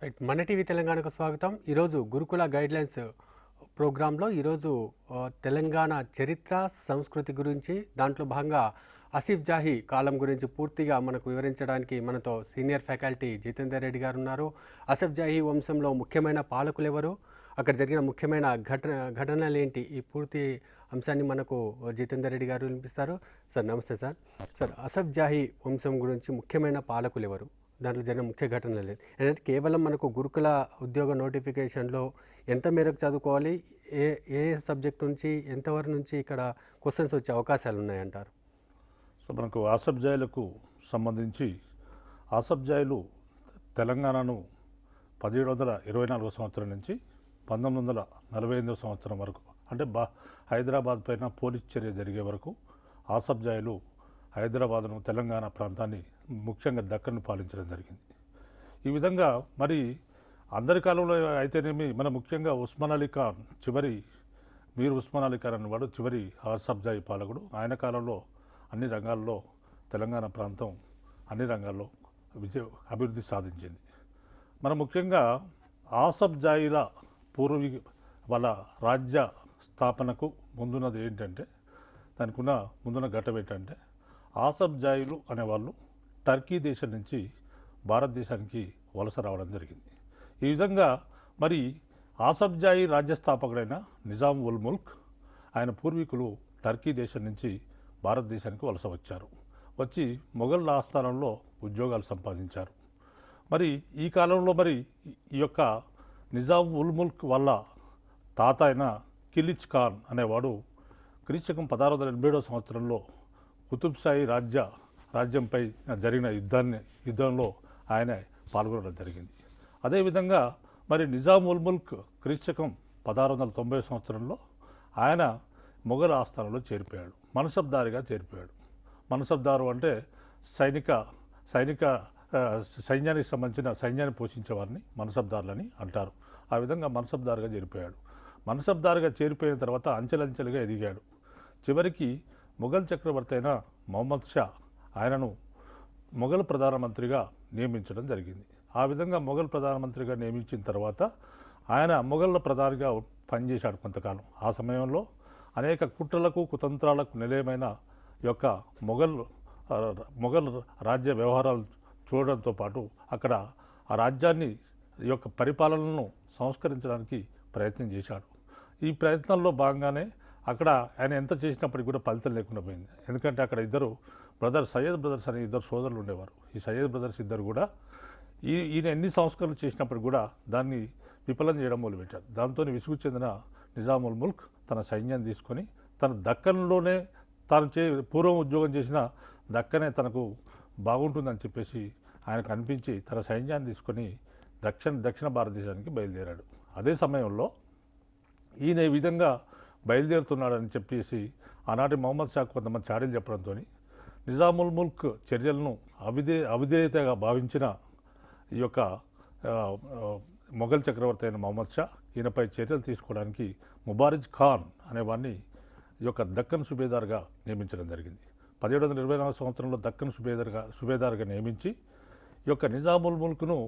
Right మన TV తెలంగాణకు స్వాగతం. ఈరోజు గురుకుల గైడ్లైన్స్ ప్రోగ్రాంలో ఈరోజు తెలంగాణ చరిత్ర సంస్కృతి గురించి దాంట్లో భాగంగా ఆసిఫ్ జాహీ కాలం గురించి పూర్తిగా మనకు వివరించడానికి మనతో సీనియర్ ఫ్యాకల్టీ జితేందర్ రెడ్డి గారు ఉన్నారు. ఆసిఫ్ జాహీ వంశంలో ముఖ్యమైన పాలకులు ఎవరు, అక్కడ జరిగిన ముఖ్యమైన ఘటనలు ఏంటి, ఈ పూర్తి అంశాన్ని మనకు జితేందర్ రెడ్డి గారు వినిపిస్తారు. సార్ నమస్తే సార్. సార్ ఆసిఫ్ జాహీ వంశం గురించి ముఖ్యమైన పాలకులు ఎవరు, దాంట్లో జరిగిన ముఖ్య ఘటనలు లేదు ఏంటంటే కేవలం మనకు గురుకుల ఉద్యోగ నోటిఫికేషన్లో ఎంత మేరకు చదువుకోవాలి, ఏ ఏ సబ్జెక్ట్ నుంచి ఎంతవరకు నుంచి ఇక్కడ క్వశ్చన్స్ వచ్చే అవకాశాలు ఉన్నాయంటారు? సో మనకు ఆసఫ్ జాయిలకు సంబంధించి ఆసఫ్ జాయిలు తెలంగాణను 1724 సంవత్సరం నుంచి 1948 సంవత్సరం వరకు అంటే హైదరాబాద్ పైన పోలీస్ చర్య జరిగే వరకు ఆసఫ్ జాయిలు హైదరాబాద్ను తెలంగాణ ప్రాంతాన్ని ముఖ్యంగా దక్కన్ను పాలించడం జరిగింది. ఈ విధంగా మరి అందరి కాలంలో అయితేనేమి మన ముఖ్యంగా ఉస్మాన్ అలీ ఖాన్ మీర్ ఉస్మాన్ అలీ ఖాన్ అనేవాడు చివరి ఆసఫ్ జాయి పాలకుడు. ఆయన కాలంలో అన్ని రంగాల్లో తెలంగాణ ప్రాంతం అన్ని రంగాల్లో అభివృద్ధి సాధించింది. మనం ముఖ్యంగా ఆసఫ్ జాయిల వాళ్ళ రాజ్య స్థాపనకు ముందున్నది ఏంటంటే దానికి ముందున్న ఘట్టం ఏంటంటే ఆసఫ్ జాయిలు అనేవాళ్ళు టర్కీ దేశం నుంచి భారతదేశానికి వలస రావడం జరిగింది. ఈ విధంగా మరి ఆసఫ్ జాయి రాజ్యస్థాపకుడైన నిజాం ఉల్ ముల్క్ ఆయన పూర్వీకులు టర్కీ దేశం నుంచి భారతదేశానికి వలస వచ్చి మొఘల్ ఆస్థానంలో ఉద్యోగాలు సంపాదించారు. మరి ఈ కాలంలో మరి ఈ యొక్క నిజాం ఉల్ ముల్క్ వాళ్ళ తాత అయిన కిలిచ్ ఖాన్ అనేవాడు క్రీస్తకం 1687 సంవత్సరంలో కుతుబ్షాహీ రాజ్యంపై జరిగిన యుద్ధంలో ఆయన పాల్గొనడం జరిగింది. అదేవిధంగా మరి నిజాం ఉల్ ముల్క్ క్రీస్తకం 1690 సంవత్సరంలో ఆయన మొఘల్ ఆస్థానంలో చేరిపోయాడు, మనసబ్దారిగా చేరిపోయాడు. మనసబ్దారు అంటే సైన్యానికి సంబంధించిన సైన్యాన్ని పోషించే వారిని మనసబ్దారులని అంటారు. ఆ విధంగా మనసబ్దారుగా చేరిపోయాడు. మనసబ్దారుగా చేరిపోయిన తర్వాత అంచెలంచెలుగా ఎదిగాడు. చివరికి మొఘల్ చక్రవర్తి అయిన మహమ్మద్ షా ఆయనను మొఘల్ ప్రధానమంత్రిగా నియమించడం జరిగింది. ఆ విధంగా మొఘల్ ప్రధానమంత్రిగా నియమించిన తర్వాత ఆయన మొఘల్ ప్రధానిగా పనిచేశాడు కొంతకాలం. ఆ సమయంలో అనేక కుట్రలకు కుతంత్రాలకు నిలయమైన యొక్క మొఘల్ రాజ్య వ్యవహారాలు చూడడంతో పాటు అక్కడ ఆ రాజ్యాన్ని యొక్క పరిపాలనను సంస్కరించడానికి ప్రయత్నం చేశాడు. ఈ ప్రయత్నంలో భాగంగానే అక్కడ ఆయన ఎంత చేసినప్పటికీ కూడా ఫలితం లేకుండా పోయింది. ఎందుకంటే అక్కడ సయ్యద్ బ్రదర్స్ అనే ఇద్దరు సోదరులు ఉండేవారు. ఈ సయ్యద్ బ్రదర్స్ ఇద్దరు కూడా ఈయన ఎన్ని సంస్కరణలు చేసినప్పుడు కూడా దాన్ని విఫలం చేయడం మొదలుపెట్టారు. దాంతో విసుగు చెందిన నిజాం ఉల్ ముల్క్ తన సైన్యాన్ని తీసుకొని తన దక్కన్లోనే తాను పూర్వం ఉద్యోగం చేసిన దక్కనే తనకు బాగుంటుందని చెప్పేసి ఆయనకు అనిపించి తన సైన్యాన్ని తీసుకొని దక్షిణ భారతదేశానికి బయలుదేరాడు. అదే సమయంలో ఈయన ఈ విధంగా బయలుదేరుతున్నాడని చెప్పేసి ఆనాటి మహమ్మద్ షా కొంతమంది చాడీలు చెప్పడంతో నిజాముల్ ముల్క్ చర్యలను అవిధేయతగా భావించిన ఈ యొక్క మొఘల్ చక్రవర్తి అయిన మహమ్మద్ షా ఈయనపై చర్యలు తీసుకోవడానికి ముబారిజ్ ఖాన్ అనేవాడిని ఈ యొక్క దక్కన్ సుబేదార్గా నియమించడం జరిగింది. 1724 సంవత్సరంలో దక్కన్ సుబేదార్గా నియమించి ఈ యొక్క నిజాముల్ ముల్క్ను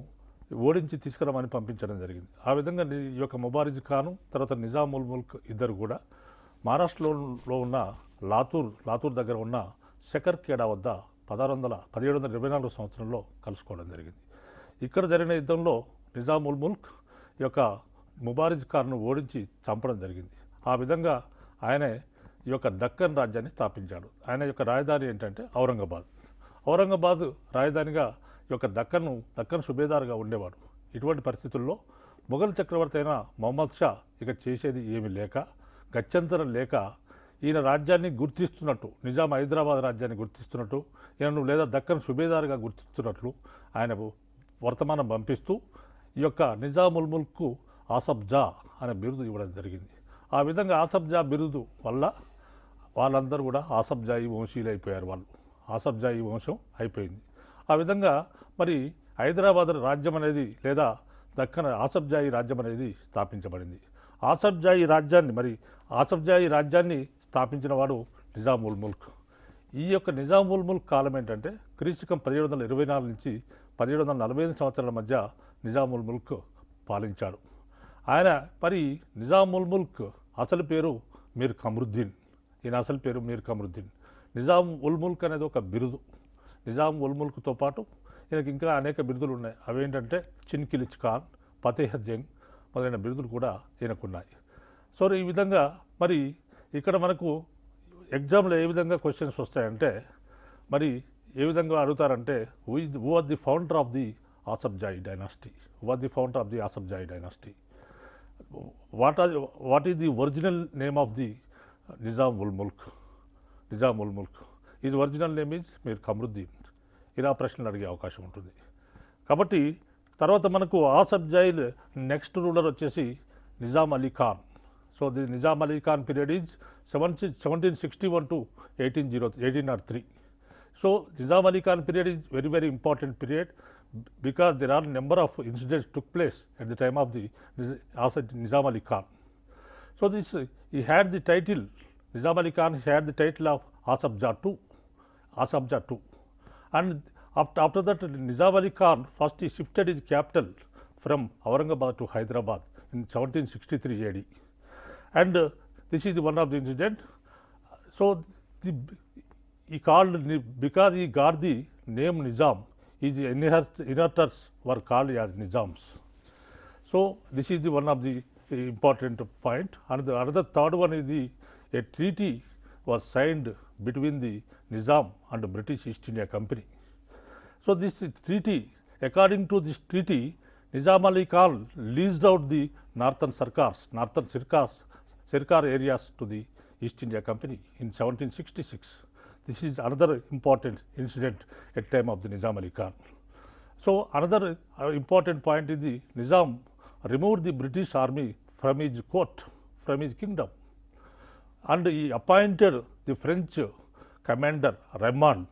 ఓడించి తీసుకురామని పంపించడం జరిగింది. ఆ విధంగా ఈ యొక్క ముబారిజ్ ఖాను తర్వాత నిజాం ఉల్ ముల్క్ ఇద్దరు కూడా మహారాష్ట్రలో ఉన్న లాతూర్ దగ్గర ఉన్న శకర్ఖేడా వద్ద 1724 సంవత్సరంలో కలుసుకోవడం జరిగింది. ఇక్కడ జరిగిన యుద్ధంలో నిజాం ఉల్ ముల్క్ యొక్క ముబారిజ్ ఖాన్ను ఓడించి చంపడం జరిగింది. ఆ విధంగా ఆయనే ఈ యొక్క దక్కన్ రాజ్యాన్ని స్థాపించాడు. ఆయన యొక్క రాజధాని ఏంటంటే ఔరంగాబాద్ రాజధానిగా ఈ యొక్క దక్కన్ సుబేదార్గా ఉండేవాడు. ఇటువంటి పరిస్థితుల్లో మొఘల్ చక్రవర్తి అయిన మహమ్మద్ షా ఇక చేసేది ఏమీ లేక గత్యంతరం లేక ఈయన రాజ్యాన్ని గుర్తిస్తున్నట్టు, నిజాం హైదరాబాద్ రాజ్యాన్ని గుర్తిస్తున్నట్టు, ఈయనను లేదా దక్కన్ సుబేదార్గా గుర్తిస్తున్నట్లు ఆయన వర్తమానం పంపిస్తూ ఈ యొక్క నిజాం ఉల్ ముల్క్కు ఆసఫ్ జా అనే బిరుదు ఇవ్వడం జరిగింది. ఆ విధంగా ఆసఫ్ జా బిరుదు వల్ల వాళ్ళందరూ కూడా ఆసఫ్ జాయి వంశీయులు అయిపోయారు. ఆసఫ్ జాయి వంశం అయిపోయింది. ఆ విధంగా మరి హైదరాబాద్ రాజ్యం అనేది లేదా దక్కన ఆసఫ్ జాయి రాజ్యం అనేది స్థాపించబడింది. ఆసఫ్ జాయి రాజ్యాన్ని స్థాపించిన వాడు నిజాం ఉల్ ముల్క్. ఈ యొక్క నిజాం ఉల్ ముల్క్ కాలం ఏంటంటే క్రీస్తకం 1724 నుంచి 1745 సంవత్సరాల మధ్య నిజాం ఉల్ ముల్క్ పాలించాడు. ఆయన మరి నిజాం ఉల్ ముల్క్ అసలు పేరు మీర్ కమరుద్దీన్. ఈయన అసలు పేరు మీర్ కమరుద్దీన్. నిజాం ఉల్ ముల్క్ అనేది ఒక బిరుదు. నిజాం ఉల్ ముల్క్తో పాటు ఈయనకి ఇంకా అనేక బిరుదులు ఉన్నాయి. అవేంటంటే చిన్కిలిచ్ ఖాన్, ఫతేహ్ జంగ్ మొదలైన బిరుదులు కూడా ఈయనకున్నాయి. సో ఈ విధంగా మరి ఇక్కడ మనకు ఎగ్జామ్లో ఏ విధంగా క్వశ్చన్స్ వస్తాయంటే మరి ఏ విధంగా అడుగుతారంటే who was the founder of the Asaf Jahi dynasty, who was the founder of the Asaf Jahi dynasty, what is the original name of the Nizam ul Mulk. Nizam ul Mulk is original name is Mir Qamaruddin. ఇలా ప్రశ్నలు అడిగే అవకాశం ఉంటుంది. కాబట్టి తర్వాత మనకు ఆసఫ్జాయి నెక్స్ట్ రూలర్ వచ్చేసి Nizam Ali Khan. So the Nizam Ali Khan period is 1761 to 1803. So Nizam Ali Khan period is very important period because there are number of incidents took place at the time of the Nizam Ali Khan. So this he had the title, Nizam Ali Khan had the title of Asafjah II. And after that Nizam Ali Khan first he shifted his capital from Aurangabad to Hyderabad in 1763 AD. And this is one of the incident. So he called, because he got the name Nizam, his inheritors were called as Nizams. So this is the one of the important point. And the another third one is a treaty was signed between the Nizam and the British East India Company. So this treaty, according to this treaty, Nizam Ali Khan leased out the northern Sirkar areas to the East India Company in 1766. This is another important incident at time of the Nizam Ali Khan. So another important point is the Nizam removed the British army from his court, from his kingdom, and he appointed the French commander Raymond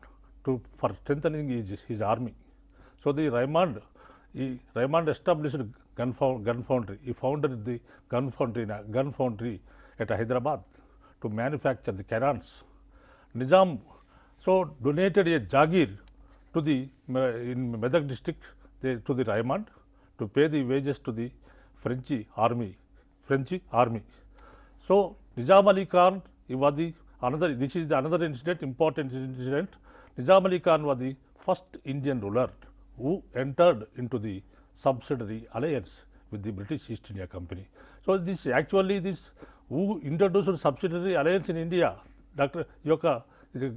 for strengthening his army. So the Raymond established gun foundry. He founded the gun foundry at Hyderabad to manufacture the cannons. Nizam so donated a Jagir to the in Medak district to the Raymond to pay the wages to the French army. So Nizam Ali Khan, this is another incident, important incident. Nizam Ali Khan was the first Indian ruler who entered into the subsidiary alliance with the British East India Company. So this who introduced subsidiary alliance in India, Dr. Yoka, the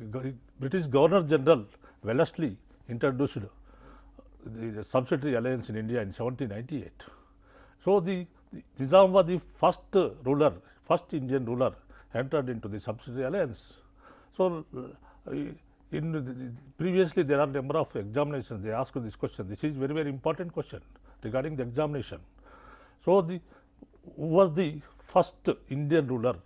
British Governor General Wellesley introduced the subsidiary alliance in India in 1798. So the Nizam was the first Indian ruler entered into the subsidiary alliance. So previously there are number of examinations, they ask this question. This is very important question regarding the examination. So who was the first Indian ruler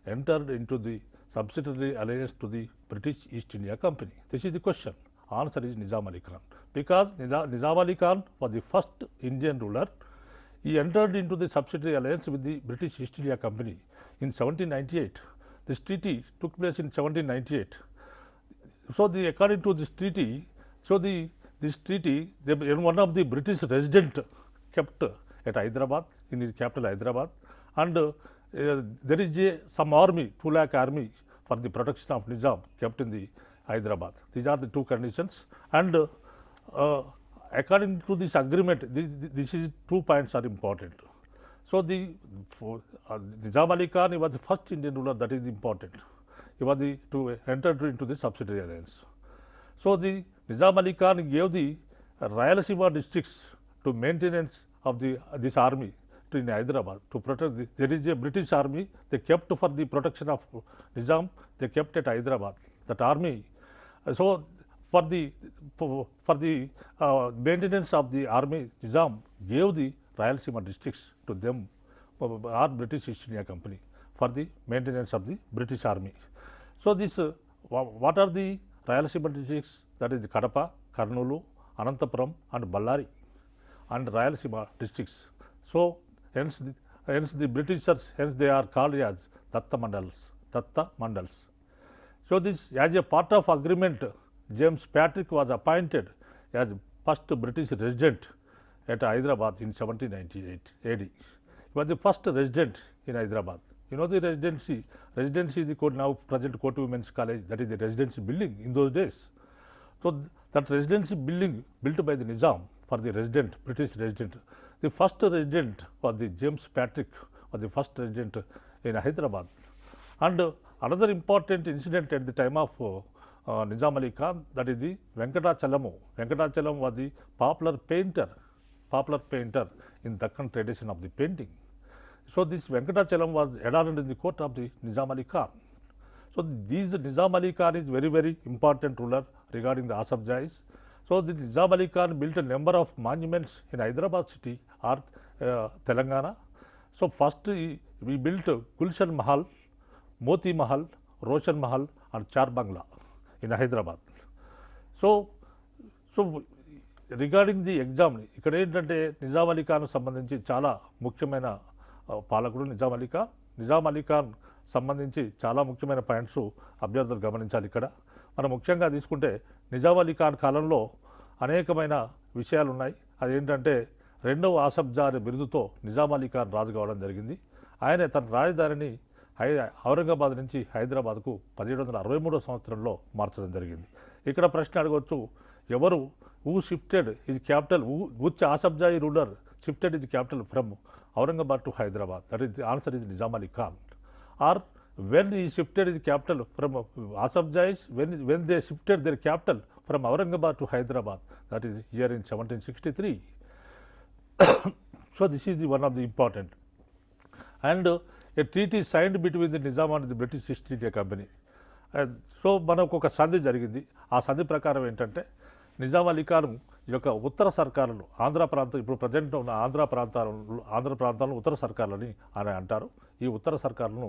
entered into the subsidiary alliance to the British East India Company? This is the question. Answer is Nizam Ali Khan. Because Nizam Ali Khan was the first Indian ruler, he entered into the subsidiary alliance with the British East India Company in 1798. This treaty took place in 1798. So according to this treaty, one of the British resident kept at Hyderabad, in his capital Hyderabad, and there is some army, 2 lakh army for the protection of Nizam kept in the Hyderabad. These are the two conditions, and according to this agreement, this is 2 points are important. So Nizam Ali Khan, he was the first Indian ruler, that is important. He was to enter into the subsidiary alliance. So the Nizam Ali Khan gave the Rayalaseema districts to maintenance of this army in Hyderabad to protect. There is a British army they kept for the protection of Nizam. They kept at Hyderabad. That army. So for the maintenance of the army, Nizam gave the Rayalaseema districts to them, our British East India Company, for the maintenance of the British army. So what are the Rayalaseema districts? That is the Kadapa, Karnoolu, Anantapuram and Ballari and Rayalaseema districts. So hence the Britishers, hence they are called as Datta Mandals. So this, as a part of agreement, James Patrick was appointed as first British resident at Hyderabad in 1798 AD. He was the first resident in Hyderabad. You know the residency. Residency is the now present Koti Women's College. That is the residency building in those days. So that residency building built by the Nizam for the resident, British resident. The first resident was the James Patrick, was the first resident in Hyderabad. And another important incident at the time of Nizam Ali Khan, that is the Venkatachalamu. Venkatachalam was the popular painter in Deccan tradition of the painting. So this Venkatachalam was adorned in the court of the Nizam Ali Khan. So these Nizam Ali Khan is very, very important ruler regarding the Asafjais. So the Nizam Ali Khan built a number of monuments in Hyderabad city or Telangana. So first we built Gulshan Mahal, Moti Mahal, Roshan Mahal and Char Bangla in Hyderabad. So regarding the exam, ఇక్కడ ఏంటంటే నిజాం అలీ ఖాన్ సంబంధించి చాలా ముఖ్యమైన పాలకుడు నిజాం అలీ ఖాన్ సంబంధించి చాలా ముఖ్యమైన points అభ్యర్థులు గమనించాలి. ఇక్కడ మనం ముఖ్యంగా తీసుకుంటే నిజాం అలీ ఖాన్ కాలంలో అనేకమైన విషయాలు ఉన్నాయి. అదేంటంటే రెండవ ఆసఫ్ జా అనే బిరుదుతో నిజాం అలీ ఖాన్ రాజు కావడం జరిగింది. ఆయన తన రాజధానిని ఔరంగాబాద్ నుంచి హైదరాబాద్కు 1763 సంవత్సరంలో మార్చడం జరిగింది. ఇక్కడ ప్రశ్న అడగవచ్చు, ఎవరు who shifted his capital, which Asafjai ruler shifted his capital from Aurangabad to Hyderabad? That is, the answer is Nizam Ali Khan. Or when he shifted his capital from Asafjais, when they shifted their capital from Aurangabad to Hyderabad, that is here in 1763. So this is the one of the important. And a treaty signed between the Nizam and the British East India Company. So మనకు ఒక సంధి జరిగింది. ఆ సంధి ప్రకారం ఏంటంటే నిజాం అలీ ఖాన్ యొక్క ఉత్తర సర్కారులు ఆంధ్ర ప్రాంతం, ఇప్పుడు ప్రజెంట్ ఉన్న ఆంధ్ర ప్రాంతాలను ఉత్తర సర్కారులని అని అంటారు. ఈ ఉత్తర సర్కారులను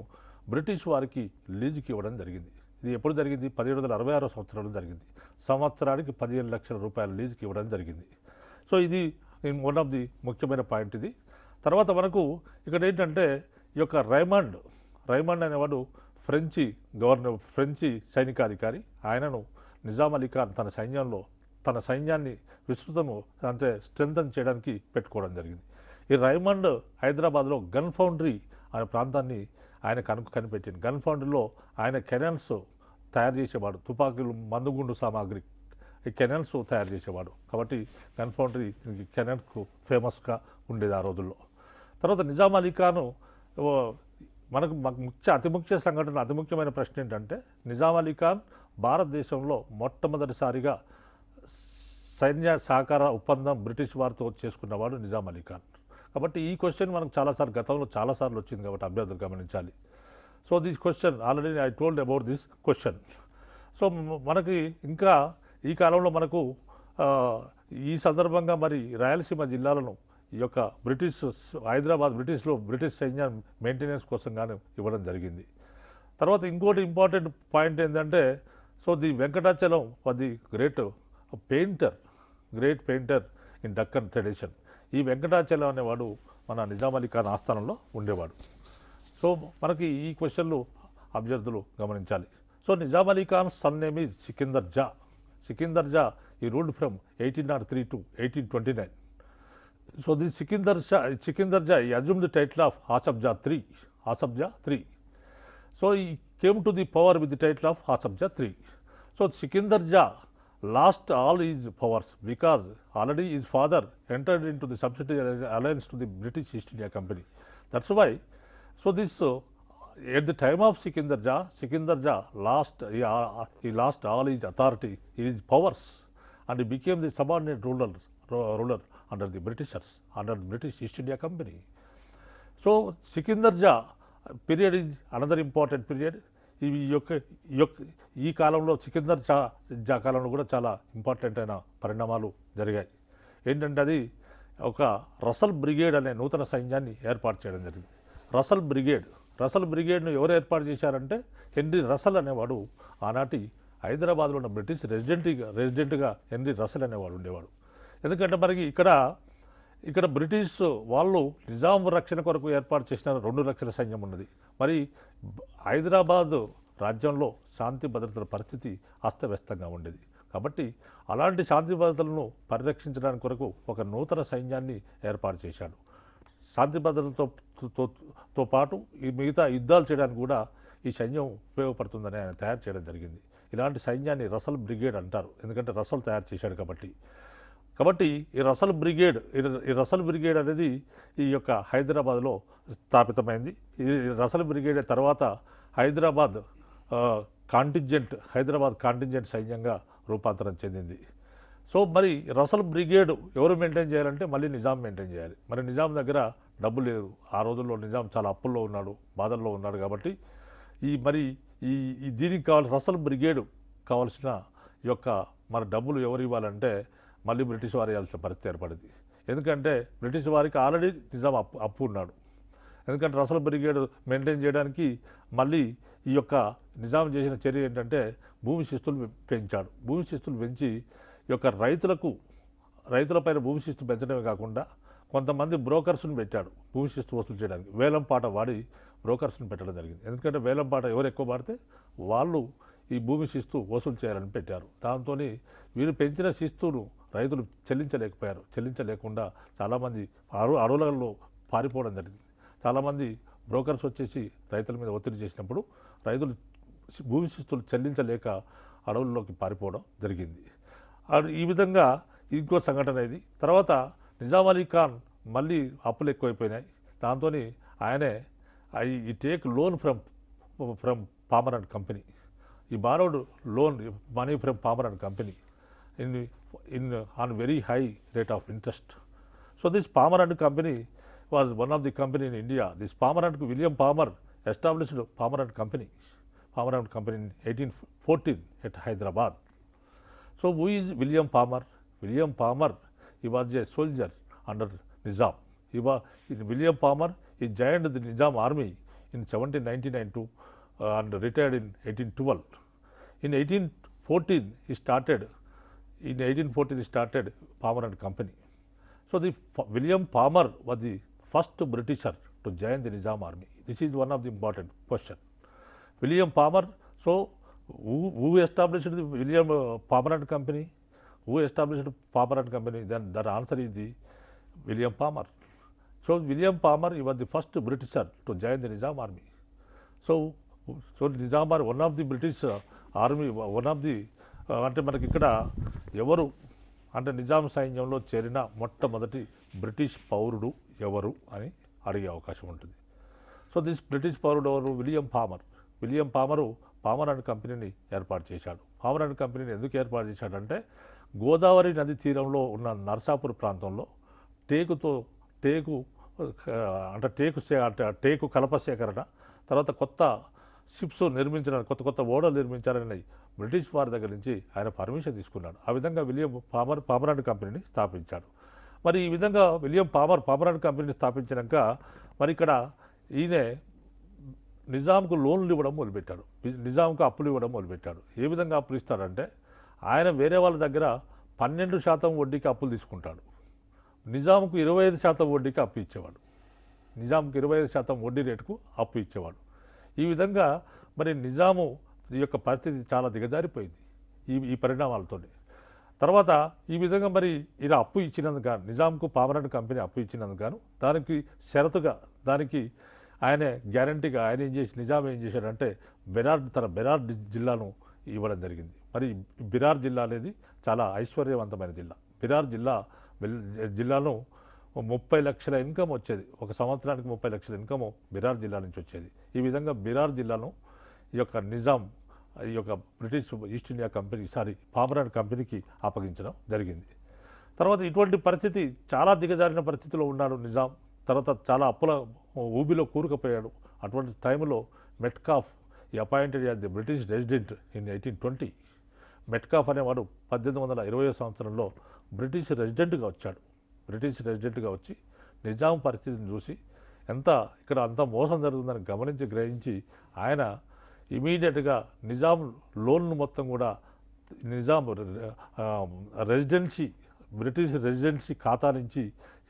బ్రిటిష్ వారికి లీజుకి ఇవ్వడం జరిగింది. ఇది ఎప్పుడు జరిగింది? 1766 సంవత్సరంలో జరిగింది. సంవత్సరానికి 15 లక్షల రూపాయల లీజుకి ఇవ్వడం జరిగింది. సో ఇది వన్ ఆఫ్ ది ముఖ్యమైన పాయింట్ ఇది. తర్వాత మనకు ఇక్కడ ఏంటంటే ఈ యొక్క రైమండ్ అనేవాడు ఫ్రెంచి సైనికాధికారి. ఆయనను నిజాం అలీ ఖాన్ తన సైన్యాన్ని విస్తృతము అంటే స్ట్రెంథన్ చేయడానికి పెట్టుకోవడం జరిగింది. ఈ రైమండ్ హైదరాబాద్లో గన్ ఫౌండరీ అనే ప్రాంతాన్ని ఆయన కనిపెట్టింది. గన్ ఫౌండరీలో ఆయన కెనన్స్ తయారు చేసేవాడు, తుపాకీలు, మందుగుండు సామాగ్రి, ఈ కెనన్స్ తయారు చేసేవాడు. కాబట్టి గన్ ఫౌండరీ కెనన్కు ఫేమస్గా ఉండేది ఆ రోజుల్లో. తర్వాత నిజాం అలీ ఖాన్ మనకు అతి ముఖ్యమైన ప్రశ్న ఏంటంటే నిజాం అలీ ఖాన్ భారతదేశంలో మొట్టమొదటిసారిగా సైన్య సహకార ఒప్పందం బ్రిటిష్ వారితో చేసుకున్నవాడు నిజాం అలీ ఖాన్. కాబట్టి ఈ క్వశ్చన్ మనకు గతంలో చాలాసార్లు వచ్చింది కాబట్టి అభ్యర్థులు గమనించాలి. So this question already I told about this question. So మనకి ఇంకా ఈ కాలంలో మనకు ఈ సందర్భంగా మరి రాయలసీమ జిల్లాలను ఈ యొక్క బ్రిటిష్ సైన్యం మెయింటెనెన్స్ కోసం గాను ఇవ్వడం జరిగింది. తర్వాత ఇంకోటి ఇంపార్టెంట్ పాయింట్ ఏంటంటే so the Venkatachalam was the great painter in Deccan tradition. ఈ వెంకటాచలం అనేవాడు మన నిజాం అలీ ఖాన్ ఆస్థానంలో ఉండేవాడు. సో మనకి ఈ క్వశ్చన్లు అభ్యర్థులు గమనించాలి. So Nizam Ali Khan sun name is Sikandar జా ఈ ruled from 1803 to 1829. So this Sikindar Jah he assumed the title of Asafjah III. So he came to the power with the title of Asafjah III. So Sikindar Jah lost all his powers because already his father entered into the subsidiary alliance to the British East India Company. That's why. So this at the time of Sikindar Jah lost all his authority, his powers, and he became the subordinate ruler under the Britishers, under the British East India Company. So Sikindar Jah period is another important period. ఈ కాలంలో సికిందర్ జా కాలంలో కూడా చాలా important అయిన పరిణామాలు జరిగాయి. ఏంటంటే అది ఒక రసల్ బ్రిగేడ్ అనే నూతన సైన్యాన్ని ఏర్పాటు చేయడం జరిగింది. రసల్ బ్రిగేడ్ను ఎవరు ఏర్పాటు చేశారంటే హెన్రీ రసల్ అనేవాడు ఆనాటి హైదరాబాద్లో ఉన్న బ్రిటిష్ రెసిడెంట్గా హెన్రీ రసల్ అనేవాడు ఉండేవాడు. ఎందుకంటే మనకి ఇక్కడ బ్రిటిష్ వాళ్ళు నిజాం రక్షణ కొరకు ఏర్పాటు చేసిన 2 లక్షల సైన్యం ఉన్నది. మరి హైదరాబాద్ రాజ్యంలో శాంతి భద్రతల పరిస్థితి అస్తవ్యస్తంగా ఉండేది. కాబట్టి అలాంటి శాంతి భద్రతలను పరిరక్షించడానికి కొరకు ఒక నూతన సైన్యాన్ని ఏర్పాటు చేశాడు. శాంతి భద్రతతో పాటు ఈ మిగతా యుద్ధాలు చేయడానికి కూడా ఈ సైన్యం ఉపయోగపడుతుందని ఆయన తయారు చేయడం జరిగింది. ఇలాంటి సైన్యాన్ని రసల్ బ్రిగేడ్ అంటారు, ఎందుకంటే రసల్ తయారు చేశాడు కాబట్టి ఈ రసల్ బ్రిగేడ్ అనేది ఈ యొక్క హైదరాబాద్లో స్థాపితమైంది. ఈ రసల్ బ్రిగేడ్ తర్వాత హైదరాబాద్ కాంటింజెంట్ సైన్యంగా రూపాంతరం చెందింది. సో మరి రసల్ బ్రిగేడ్ ఎవరు మెయింటైన్ చేయాలంటే మళ్ళీ నిజాం మెయింటైన్ చేయాలి. మరి నిజాం దగ్గర డబ్బు లేదు, ఆ రోజుల్లో నిజాం చాలా అప్పుల్లో ఉన్నాడు, బాధల్లో ఉన్నాడు. కాబట్టి దీనికి రసల్ బ్రిగేడ్ కావాల్సిన యొక్క మన డబ్బులు ఎవరు ఇవ్వాలంటే మళ్ళీ బ్రిటిష్ వారు ఇవ్వాల్సిన పరిస్థితి ఏర్పడింది. ఎందుకంటే బ్రిటిష్ వారికి ఆల్రెడీ నిజాం అప్పు ఉన్నాడు. ఎందుకంటే రసల్ బ్రిగేడ్ మెయింటైన్ చేయడానికి మళ్ళీ ఈ యొక్క నిజాం చేసిన చర్య ఏంటంటే భూమి శిస్తులు పెంచాడు. భూమి శిస్తులు పెంచి ఈ యొక్క రైతులపైన భూమి శిస్తు పెంచడమే కాకుండా కొంతమంది బ్రోకర్స్ని పెట్టాడు భూమి శిస్తు వసూలు చేయడానికి. వేలం పాట వాడి బ్రోకర్స్ని పెట్టడం జరిగింది. ఎందుకంటే వేలం పాట ఎవరు ఎక్కువ పాడితే వాళ్ళు ఈ భూమి శిస్తు వసూలు చేయాలని పెట్టారు. దాంతో వీరు పెంచిన శిస్తును రైతులు చెల్లించలేకుండా చాలామంది అడవులలో పారిపోవడం జరిగింది. చాలామంది బ్రోకర్స్ వచ్చేసి రైతుల మీద ఒత్తిడి చేసినప్పుడు రైతులు భూమి శిస్తులు చెల్లించలేక అడవుల్లోకి పారిపోవడం జరిగింది. ఈ విధంగా ఇంకో సంఘటన ఇది. తర్వాత నిజాం అలీ ఖాన్ మళ్ళీ అప్పులు ఎక్కువైపోయినాయి. దాంతో ఆయనే he take loan from Palmer and company. He borrowed loan money from Palmer and company on very high rate of interest. So this Palmer and Company was one of the company in India. This Palmer and William Palmer established Palmer and Company in 1814 at Hyderabad. So who is William Palmer? William Palmer, he was a soldier under Nizam. William Palmer, he joined the Nizam army in 1799 and retired in 1812. In 1814 he started Palmer and Company. So William Palmer was the first Britisher to join the Nizam army. This is one of the important question. William Palmer, so who established the William Palmer and Company? Who established Palmer and Company? Then the answer is the William Palmer. So William Palmer, he was the first Britisher to join the Nizam army. So Nizam army, one of the British army, one of the అంటే మనకి ఇక్కడ ఎవరు అంటే నిజాం సైన్యంలో చేరిన మొట్టమొదటి British పౌరుడు ఎవరు అని అడిగే అవకాశం ఉంటుంది. సో దిస్ బ్రిటిష్ పౌరుడు ఎవరు? విలియం పామరు పామర్ అండ్ కంపెనీని ఏర్పాటు చేశాడు. పామర్ అండ్ కంపెనీని ఎందుకు ఏర్పాటు చేశాడంటే గోదావరి నది తీరంలో ఉన్న నర్సాపూర్ ప్రాంతంలో టేకు కలప సేకరణ, తర్వాత కొత్త షిప్స్ నిర్మించడానికి కొత్త ఓడలు నిర్మించాలని బ్రిటిష్ వారి దగ్గర నుంచి ఆయన పర్మిషన్ తీసుకున్నాడు. ఆ విధంగా విలియం పామర్ అండ్ కంపెనీని స్థాపించాడు. మరి ఈ విధంగా విలియం పామర్ అండ్ కంపెనీని స్థాపించాక మరి ఇక్కడ ఈయన నిజాంకు లోన్లు ఇవ్వడం మొదలుపెట్టాడు, నిజాంకు అప్పులు ఇవ్వడం మొదలుపెట్టాడు. ఏ విధంగా అప్పులు ఇస్తాడంటే ఆయన వేరే వాళ్ళ దగ్గర 12% వడ్డీకి అప్పులు తీసుకుంటాడు, నిజాంకు 25% వడ్డీకి అప్పు ఇచ్చేవాడు. నిజాంకు 25% వడ్డీ రేటుకు అప్పు ఇచ్చేవాడు. ఈ విధంగా మరి నిజాము ఈ యొక్క పరిస్థితి చాలా దిగజారిపోయింది ఈ పరిణామాలతో. తర్వాత ఈ విధంగా మరి ఇలా అప్పు ఇచ్చినందుకు గాను నిజాంకు పామర్ అండ్ కంపెనీ అప్పు ఇచ్చినందుకు గాను దానికి షరతుగా దానికి ఆయన గ్యారంటీగా నిజాం ఏం చేశాడంటే బెరార్ జిల్లాను ఇవ్వడం జరిగింది. మరి బిరార్ జిల్లా అనేది చాలా ఐశ్వర్యవంతమైన జిల్లా. బిరార్ జిల్లాను 30 లక్షల ఇన్కమ్ వచ్చేది, ఒక సంవత్సరానికి 30 లక్షల ఇన్కమ్ బిరార్ జిల్లా నుంచి వచ్చేది. ఈ విధంగా బిరార్ జిల్లాను ఈ యొక్క నిజాం ఈ యొక్క British East India Company Palmer and కంపెనీకి అప్పగించడం జరిగింది. తర్వాత ఇటువంటి పరిస్థితి చాలా దిగజారిన పరిస్థితిలో ఉన్నాడు నిజాం. తర్వాత చాలా అప్పుల ఊబిలో కూరుకుపోయాడు. అటువంటి టైంలో మెట్కాఫ్ ఈ appointed as the British resident in 1820. Metcalfe అనేవాడు 1820వ సంవత్సరంలో బ్రిటిష్ రెసిడెంట్గా వచ్చాడు. బ్రిటిష్ రెసిడెంట్గా వచ్చి నిజాం పరిస్థితిని చూసి ఇక్కడ అంత మోసం జరుగుతుందని గ్రహించి ఆయన ఇమీడియట్గా నిజాం లోన్ను మొత్తం కూడా నిజాం బ్రిటిష్ రెసిడెన్సీ ఖాతా నుంచి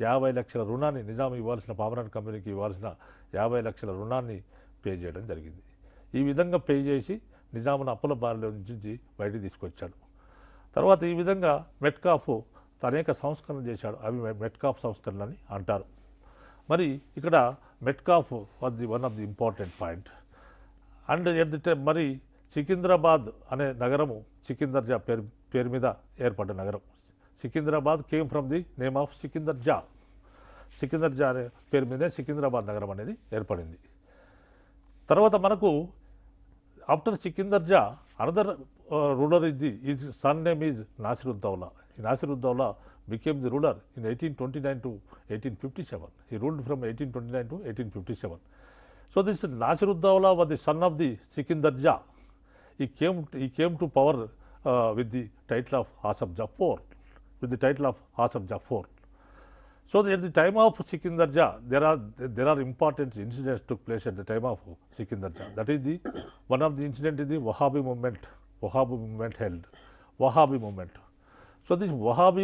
50 లక్షల రుణాన్ని నిజాం ఇవ్వాల్సిన పామర్ అండ్ కంపెనీకి ఇవ్వాల్సిన 50 లక్షల రుణాన్ని పే చేయడం జరిగింది. ఈ విధంగా పే చేసి నిజామును అప్పుల బారిలో నుంచి బయటికి తీసుకొచ్చాడు. తర్వాత ఈ విధంగా మెట్కాఫ్ అనేక సంస్కరణలు చేశాడు. అవి మెట్కాఫ్ సంస్కరణలు అని అంటారు. మరి ఇక్కడ Metcalfe was the one of the important point. And at the time మరి సికింద్రాబాద్ అనే నగరము సికిందర్ జా పేరు మీద ఏర్పడ్డ నగరం. Secunderabad came from the name of Sikandar జా. సికిందర్ జా అనే పేరు మీదే సికింద్రాబాద్ నగరం అనేది ఏర్పడింది. తర్వాత మనకు after Sikandar Jah another ruler is son name is Nasiruddaula. ఈ Nasiruddaula became the ruler in 1829 to 1857. He ruled from 1829 to 1857. So this Nasiruddaulah was the son of the Sikindar Jah. He came to power with the title of Asaf Jaffar, So at the time of Sikindar Jah, there are important incidents took place at the time of Sikindar Jah. That is the one of the incident is the Wahhabi movement held. Wahhabi movement. So this Wahhabi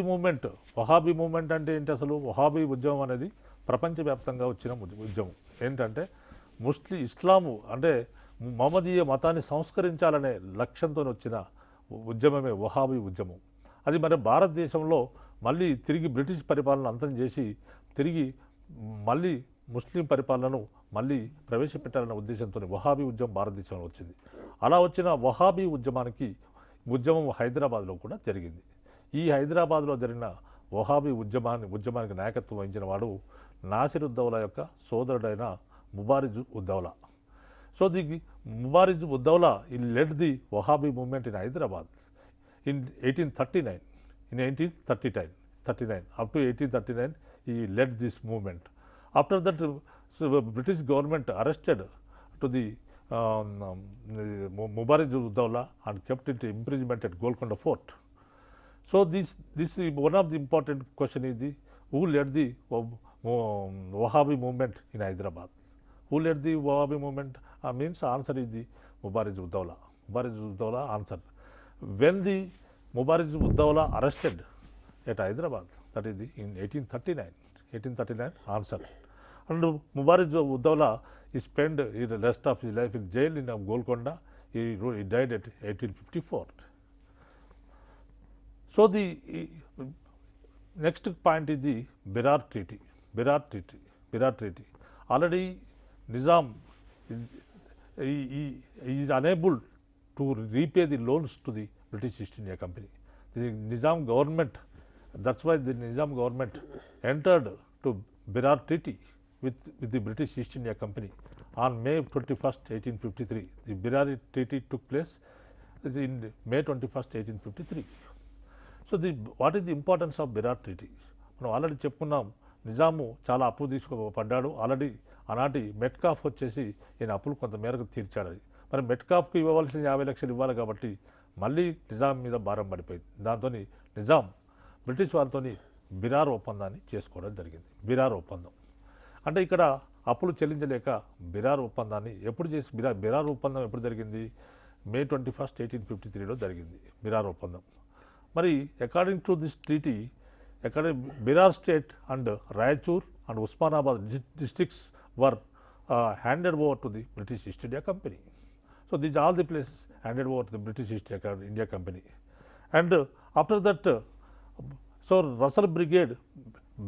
movement అంటే ఏంటి? అసలు వహాబీ ఉద్యమం అనేది ప్రపంచవ్యాప్తంగా వచ్చిన ఉద్యమం. ఏంటంటే ఇస్లాము అంటే మహమ్మదీయ మతాన్ని సంస్కరించాలనే లక్ష్యంతో వచ్చిన ఉద్యమమే వహాబీ ఉద్యమం. అది మన భారతదేశంలో మళ్ళీ తిరిగి బ్రిటిష్ పరిపాలన అంతం చేసి తిరిగి మళ్ళీ ముస్లిం పరిపాలనను మళ్ళీ ప్రవేశపెట్టాలనే ఉద్దేశంతో వహాబీ ఉద్యమం భారతదేశంలో వచ్చింది. అలా వచ్చిన వహాబీ ఉద్యమం హైదరాబాద్లో కూడా జరిగింది. ఈ హైదరాబాద్లో జరిగిన వహాబీ ఉద్యమానికి నాయకత్వం వహించిన వాడు నాసిరుద్దౌలా యొక్క సోదరుడైన Mubariz uddaula. So the Mubariz uddaula led the Wahabi movement in Hyderabad in 1839. Up to 1839 he led this movement. After that British government arrested to the Mubarak Uddaulah and kept it imprisonment at Golconda Fort. So this is one of the important question is the who led the Wahhabi movement in Hyderabad. Who led the Wahhabi movement? Means answer is the Mubarak Uddaulah. Mubarak Uddaulah answer. When the Mubarak Uddaulah arrested at Hyderabad, that is in 1839 answer. And Mubarak Uddaulah he spent the rest of his life in jail in Golconda. He died at 1854. So the next point is the Berar Treaty. Already Nizam is unable to repay the loans to the British East India Company. The Nizam government, that's why the Nizam government entered to Berar Treaty with the British East India Company on May 21st, 1853. The Berar Treaty took place in May 21st, 1853. So what is the importance of Berar Treaty? మనం already చెప్పుకున్నాం, నిజాము చాలా అప్పు తీసుకోబడ్డాడు. Already ఆనాటి Metcalfe వచ్చేసి ఈయన అప్పులు కొంత మేరకు తీర్చాడు. మరి మెట్కాఫ్కి ఇవ్వవలసిన 50 లక్షలు ఇవ్వాలి కాబట్టి మళ్ళీ నిజాం మీద భారం పడిపోయింది. దాంతో నిజాం బ్రిటిష్ వారితో బిరార్ ఒప్పందాన్ని చేసుకోవడం జరిగింది. బిరార్ ఒప్పందం అంటే ఇక్కడ అప్పులు చెల్లించలేక బిరార్ ఒప్పందాన్ని ఎప్పుడు చేసి బిరార్ ఒప్పందం ఎప్పుడు జరిగింది? May 21st, 1853లో జరిగింది బిరార్ ఒప్పందం. మరి according to this treaty Berar state and Raichur and Osmanabad districts were handed over to the British East India Company. So these are all the places handed over to the British East India Company. And after that, so Russell Brigade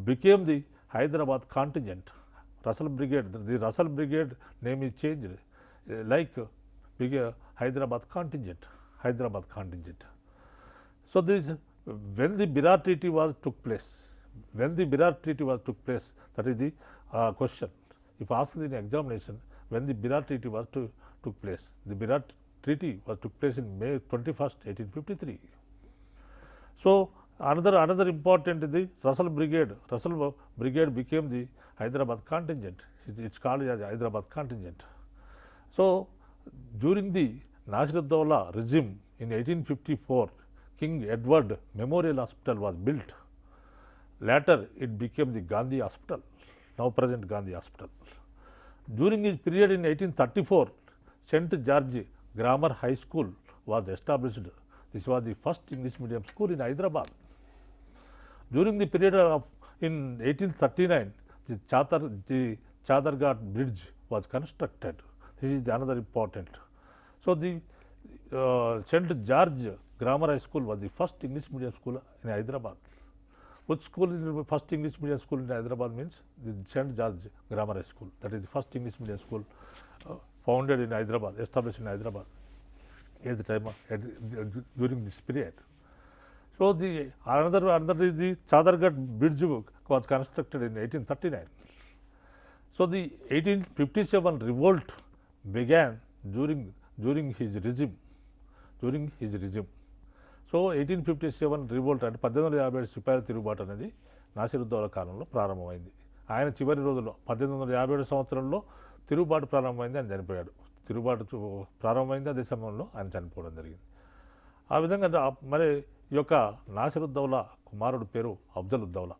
became the Hyderabad contingent. The Russell Brigade name is changed like Hyderabad contingent. So this when the Berar Treaty took place, that is the question. If asked in examination, when the Berar Treaty took place, the Berar Treaty took place in May 21st, 1853. So another important is the Russell Brigade. Russell Brigade became the Hyderabad contingent. It's called as Hyderabad contingent. So during the Nasiruddaulah regime in 1854, King Edward Memorial Hospital was built. Later it became the Gandhi Hospital, now present Gandhi Hospital. During his period in 1834, St. George Grammar High School was established. This was the first English medium school in Hyderabad. During the period in 1839, the Chadarghat Bridge was constructed. This is another important. So the St. George Grammar High School was the first English medium school in Hyderabad. Which school is the first English medium school in Hyderabad means the St. George Grammar High School. That is the first English medium school founded in Hyderabad, established in Hyderabad at the time during this period. So the another is the Chadargarh Bridge was constructed in 1839. So the 1857 revolt began during his regime. So 1857 revolt అంటే 1857 సిపాయిల తిరుగుబాటు అనేది నాసిరుద్దౌలా కాలంలో ప్రారంభమైంది. ఆయన చివరి రోజుల్లో 1857 సంవత్సరంలో తిరుగుబాటు ప్రారంభమైంది, ఆయన చనిపోయాడు. తిరుగుబాటు ప్రారంభమైంది, అదే సమయంలో ఆయన చనిపోవడం జరిగింది. ఆ విధంగా మరి ఈ యొక్క నాసిరుద్దౌలా కుమారుడు పేరు అఫ్జలుద్దౌలా.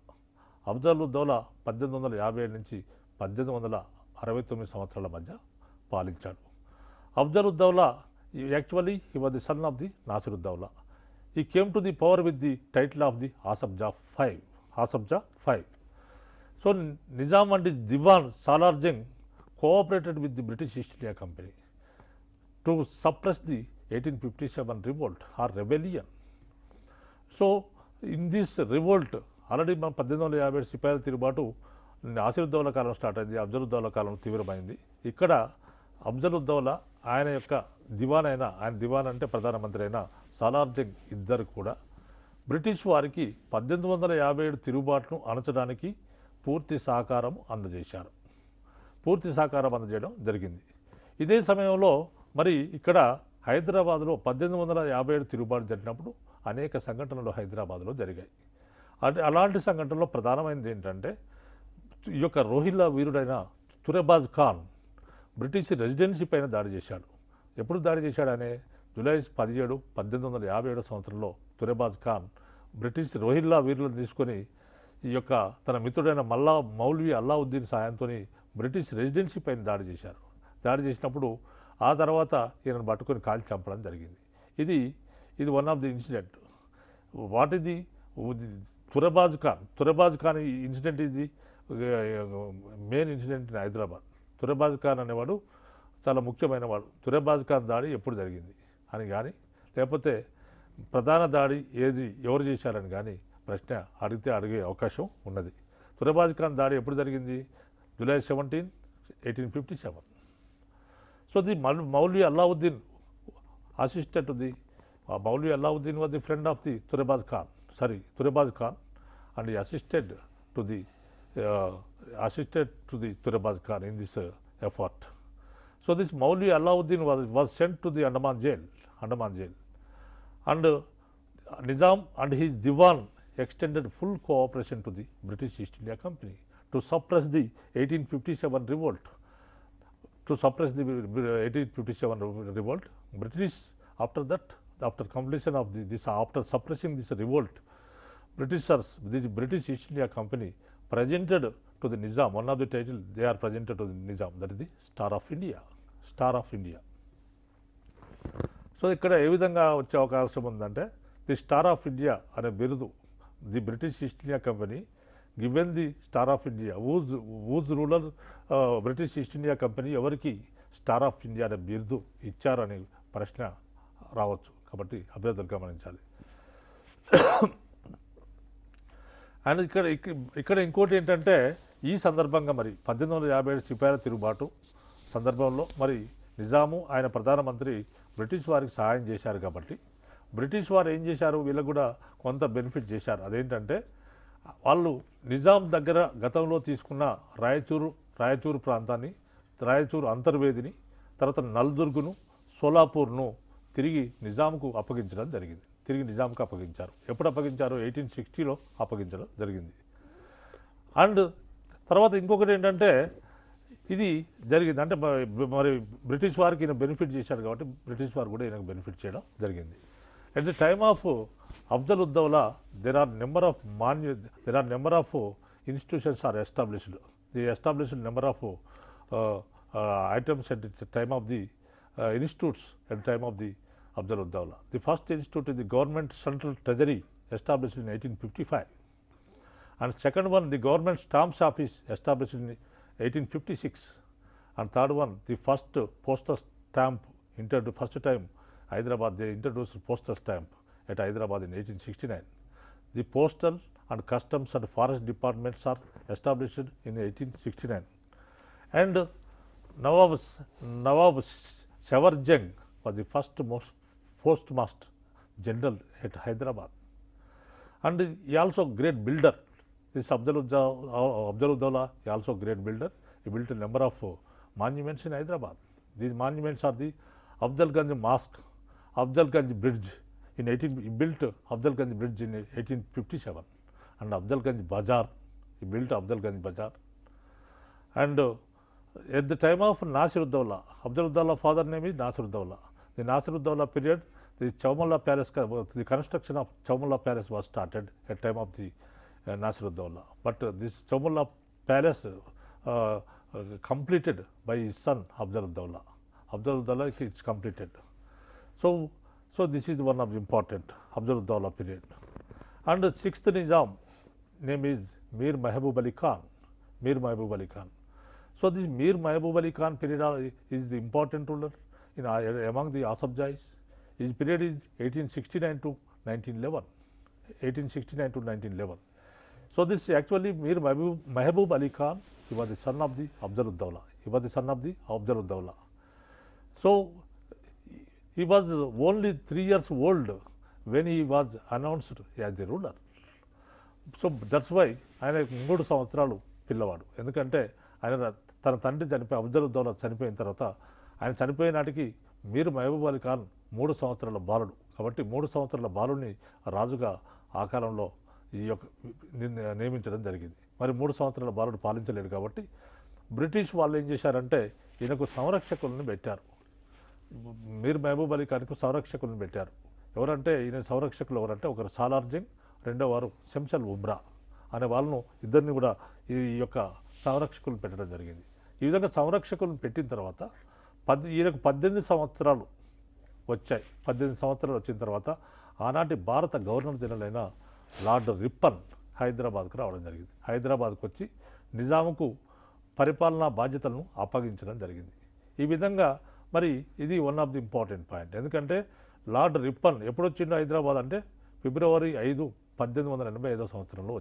అఫ్జలుద్దౌలా 1857 నుంచి 1869 సంవత్సరాల మధ్య పాలించాడు. Afzaluddaula actually he was the son of the Nasiruddaula. He came to the power with the title of the Asaf Jah V. So Nizam and his Diwan Salar Jung cooperated with the British East India Company to suppress the 1857 revolt or rebellion. So in this revolt, already 1857 సిపాయిల తిరుగుబాటు నాసిరుద్దౌలా కాలం start అయింది, అఫ్జలుద్దౌలా కాలం తీవ్రమైంది. ఇక్కడ అఫ్జలుద్దౌలా ఆయన యొక్క దివాన్ అంటే ప్రధానమంత్రి అయిన సాలార్ జంగ్ ఇద్దరు కూడా బ్రిటిష్ వారికి 1857 తిరుగుబాటును అణచడానికి పూర్తి సహకారం అందజేయడం జరిగింది. ఇదే సమయంలో మరి ఇక్కడ హైదరాబాద్లో 1857 తిరుగుబాటు జరిగినప్పుడు అనేక సంఘటనలు హైదరాబాద్లో జరిగాయి. అలాంటి సంఘటనలో ప్రధానమైనది ఏంటంటే ఈ యొక్క రోహిల్లా వీరుడైన తురెబాజ్ ఖాన్ బ్రిటిష్ రెసిడెన్సీ పైన దాడి చేశాడు. ఎప్పుడు దాడి చేశాడనే జూలై 17, 1857 సంవత్సరంలో తురెబాజ్ ఖాన్ బ్రిటిష్ రోహిల్లా వీరులను తీసుకొని ఈ యొక్క తన మిత్రుడైన మౌల్వీ అల్లావుద్దీన్ సాయంతో బ్రిటిష్ రెసిడెన్సీ పైన దాడి చేశారు. దాడి చేసినప్పుడు ఆ తర్వాత ఈయనను పట్టుకొని కాల్చి చంపడం జరిగింది. ఇది one of the incident. What ఇది Turrebaz Khan incident is the main incident in Hyderabad. Turrebaz Khan అనేవాడు చాలా ముఖ్యమైన వాడు. తురెబాజ్ ఖాన్ దాడి ఎప్పుడు జరిగింది అని కానీ, లేకపోతే ప్రధాన దాడి ఎవరు చేశారని కానీ ప్రశ్న అడిగే అవకాశం ఉన్నది. తురెబాజ్ ఖాన్ దాడి ఎప్పుడు జరిగింది? July 17, 1857. So the Maulvi Allauddin assisted to the Maulvi Alauddin was the friend of the Turebaz Khan, and he assisted to the Turebaz Khan in this effort. So this Maulvi Alauddin was sent to the Andaman jail, and Nizam and his Diwan extended full cooperation to the British East India Company to suppress the 1857 revolt. British, after completion of after suppressing this revolt, the British East India Company presented to the Nizam, one of the titles they are presented to the Nizam, that is the Star of India. So ఇక్కడ ఏ విధంగా వచ్చే అవకాశం ఉందంటే, the Star of India అనే బిరుదు the British East India Company given the Star of India whose ruler British East India Company ఎవరికి Star of India అనే బిరుదు ఇచ్చారనే ప్రశ్న రావచ్చు. కాబట్టి అభ్యర్థులు గమనించాలి. అండ్ ఇక్కడ ఇంకోటి ఏంటంటే, ఈ సందర్భంగా మరి 1857 సిపాయిల తిరుగుబాటు సందర్భంలో మరి నిజాము ఆయన ప్రధానమంత్రి బ్రిటిష్ వారికి సహాయం చేశారు. కాబట్టి బ్రిటిష్ వారు ఏం చేశారు, వీళ్ళకు కూడా కొంత బెనిఫిట్ చేశారు. అదేంటంటే, వాళ్ళు నిజాం దగ్గర గతంలో తీసుకున్న రాయచూరు ప్రాంతాన్ని, రాయచూరు అంతర్వేదిని, తర్వాత నల్దుర్గును, సోలాపూర్ను తిరిగి నిజాంకు అప్పగించడం జరిగింది. అప్పగించారు. ఎప్పుడు అప్పగించారు? 1860లో అప్పగించడం జరిగింది. అండ్ తర్వాత ఇంకొకటి ఏంటంటే, ఇది జరిగింది అంటే మరి బ్రిటిష్ వారికి ఈయన బెనిఫిట్ చేశాడు కాబట్టి బ్రిటిష్ వారు కూడా ఈయనకు బెనిఫిట్ చేయడం జరిగింది. At the time of Afzaluddaulah, there are number of institutions are established. They established number of items at the time of the institutes at the time of the Afzaluddaulah. The first institute is the Government Central Treasury, established in 1855, and second one the Government Stamps Office, established in 1856, and third one the first postal stamp First time Hyderabad, they introduced postal stamp at Hyderabad in 1869. The postal and customs and forest departments are established in 1869. And Nawab Shawarjang was the first postmaster general at Hyderabad. And he also great builder. This Abdul-ud-Dawla, he also great builder. He built a number of monuments in Hyderabad. These monuments are the Afzalganj Mosque, Afzalganj Bridge. He built Afzalganj Bridge in 1857, and Afzalganj Bazaar. He built Afzalganj Bazaar. And at the time of Nasir-ud-Dawla, Abdul-ud-Dawla father name is Nasir-ud-Dawla. The Nasir-ud-Dawla period, the Chowmulla Palace, the construction of Chowmulla Palace was started at time of the Nasir-ud-Dawla. But this Chowmulla Palace completed by his son Abdul-ud-Dawla. Abdul-ud-Dawla is completed. So this is one of the important Abdul-ud-Dawla period. And the sixth Nizam name is Mir Mahbub Ali Khan. Mir Mahbub Ali Khan. So this Mir Mahbub Ali Khan period is the important ruler among the Asafjais. His period is 1869 to 1911. 1869 to 1911. So this actually Mir Mahbub Ali Khan, he was the son of the Abdul-ud-Dawla. He was the son of the Abdul-ud-Dawla. So he was only 3 years old when he was announced as the ruler. So that's why ఆయన 3 సంవత్సరాలు పిల్లవాడు. ఎందుకంటే ఆయన తన తండ్రి అబ్దుల్-ఉద్-దౌలా చనిపోయిన తర్వాత ఆయన చనిపోయిన నాటికి మీర్ మహబూబ్ అలీ ఖాన్ 3 సంవత్సరాల బాలుడు. కాబట్టి 3 సంవత్సరాల బాలుడిని రాజుగా ఆ కాలంలో ఈ యొక్క నియమించడం జరిగింది. మరి 3 సంవత్సరాల బాలుడు పాలించలేడు కాబట్టి బ్రిటిష్ వాళ్ళు ఏం చేశారంటే ఈయనకు సంరక్షకులను పెట్టారు. మీర్ మహబూబ్ అలీ ఖాన్కు సంరక్షకులను పెట్టారు. ఎవరంటే ఈయన సంరక్షకులు ఎవరంటే ఒకరు సాలార్ జంగ్, రెండో వారు శంషల్ ఉమ్రా అనే వాళ్ళను ఇద్దరిని కూడా ఈ యొక్క సంరక్షకులను పెట్టడం జరిగింది. ఈ విధంగా సంరక్షకులను పెట్టిన తర్వాత ఈయనకు 18 సంవత్సరాలు వచ్చాయి. 18 సంవత్సరాలు వచ్చిన తర్వాత ఆనాటి భారత గవర్నర్ జనరల్ అయిన లార్డ్ రిప్పన్ హైదరాబాద్కు రావడం జరిగింది. హైదరాబాద్కు వచ్చి నిజాముకు పరిపాలనా బాధ్యతలను అప్పగించడం జరిగింది. ఈ విధంగా మరి ఇది one of the important point. ఎందుకంటే లార్డ్ రిప్పన్ ఎప్పుడు వచ్చిండో హైదరాబాద్ అంటే ఫిబ్రవరి 5, 1885 సంవత్సరంలో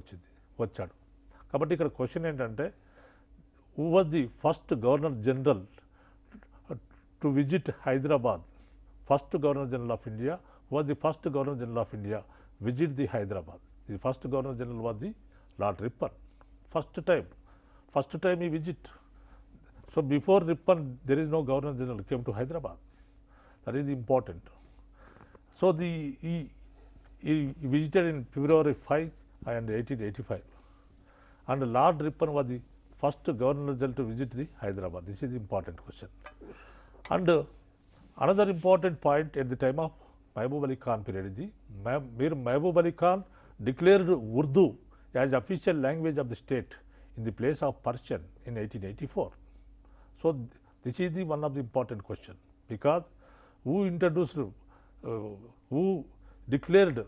వచ్చాడు. కాబట్టి ఇక్కడ క్వశ్చన్ ఏంటంటే who was the first governor general to visit Hyderabad? First governor general of India was the first governor general of India visit the Hyderabad. The first governor general was the Lord Ripon. First time he visit. So before Ripon there is no governor general came to Hyderabad. That is important. So he visited in February 5 and 1885. And Lord Ripon was the first governor general to visit the Hyderabad. This is the important question. And another important point at the time of Mahbub Ali Khan period is Mir Mahbub Ali Khan declared Urdu as official language of the state in the place of Persian in 1884. So this is the one of the important question, because who introduced, who declared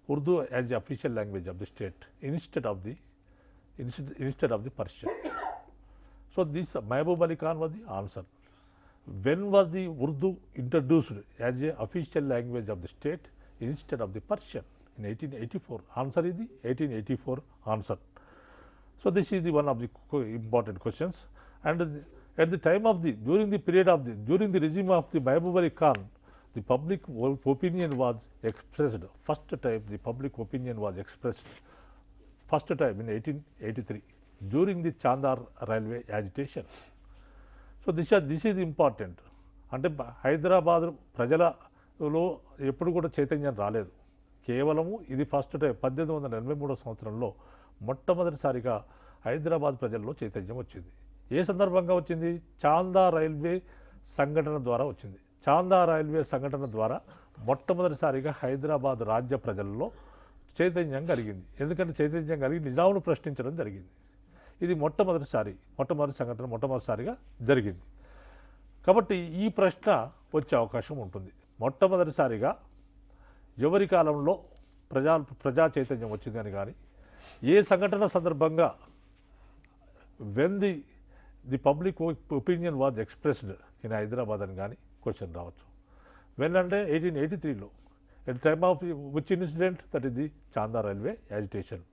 Urdu as the official language of the state instead of the Persian. So this Mahbub Ali Khan was the answer. When was the Urdu introduced as a official language of the state instead of the Persian? In 1884. Answer is the 1884 answer. So this is the one of the important questions. And at the time of during the regime of the Mahbub Ali Khan, the public opinion was expressed. First time the public opinion was expressed. First time in 1883 during the Chandar railway agitation. So this is important. అంటే హైదరాబాద్ ప్రజలలో ఎప్పుడు కూడా చైతన్యం రాలేదు. కేవలము ఇది first time 1883 సంవత్సరంలో మొట్టమొదటిసారిగా హైదరాబాద్ ప్రజల్లో చైతన్యం వచ్చింది. ఏ సందర్భంగా వచ్చింది? చాందా రైల్వే సంఘటన ద్వారా వచ్చింది. చాందా రైల్వే సంఘటన ద్వారా మొట్టమొదటిసారిగా హైదరాబాద్ రాజ్య ప్రజల్లో చైతన్యం కలిగింది. ఎందుకంటే చైతన్యం కలిగి నిజామును ప్రశ్నించడం జరిగింది. ఇది మొట్టమొదటి సంఘటన మొట్టమొదటిసారిగా జరిగింది. కాబట్టి ఈ ప్రశ్న వచ్చే అవకాశం ఉంటుంది. మొట్టమొదటిసారిగా ఎవరి కాలంలో ప్రజా చైతన్యం వచ్చిందని కానీ, ఏ సంఘటన సందర్భంగా when the public opinion was expressed in Hyderabad అని కానీ క్వశ్చన్ రావచ్చు. వెన్ అంటే 1883లో at time of which incident that is the Chanda railway agitation.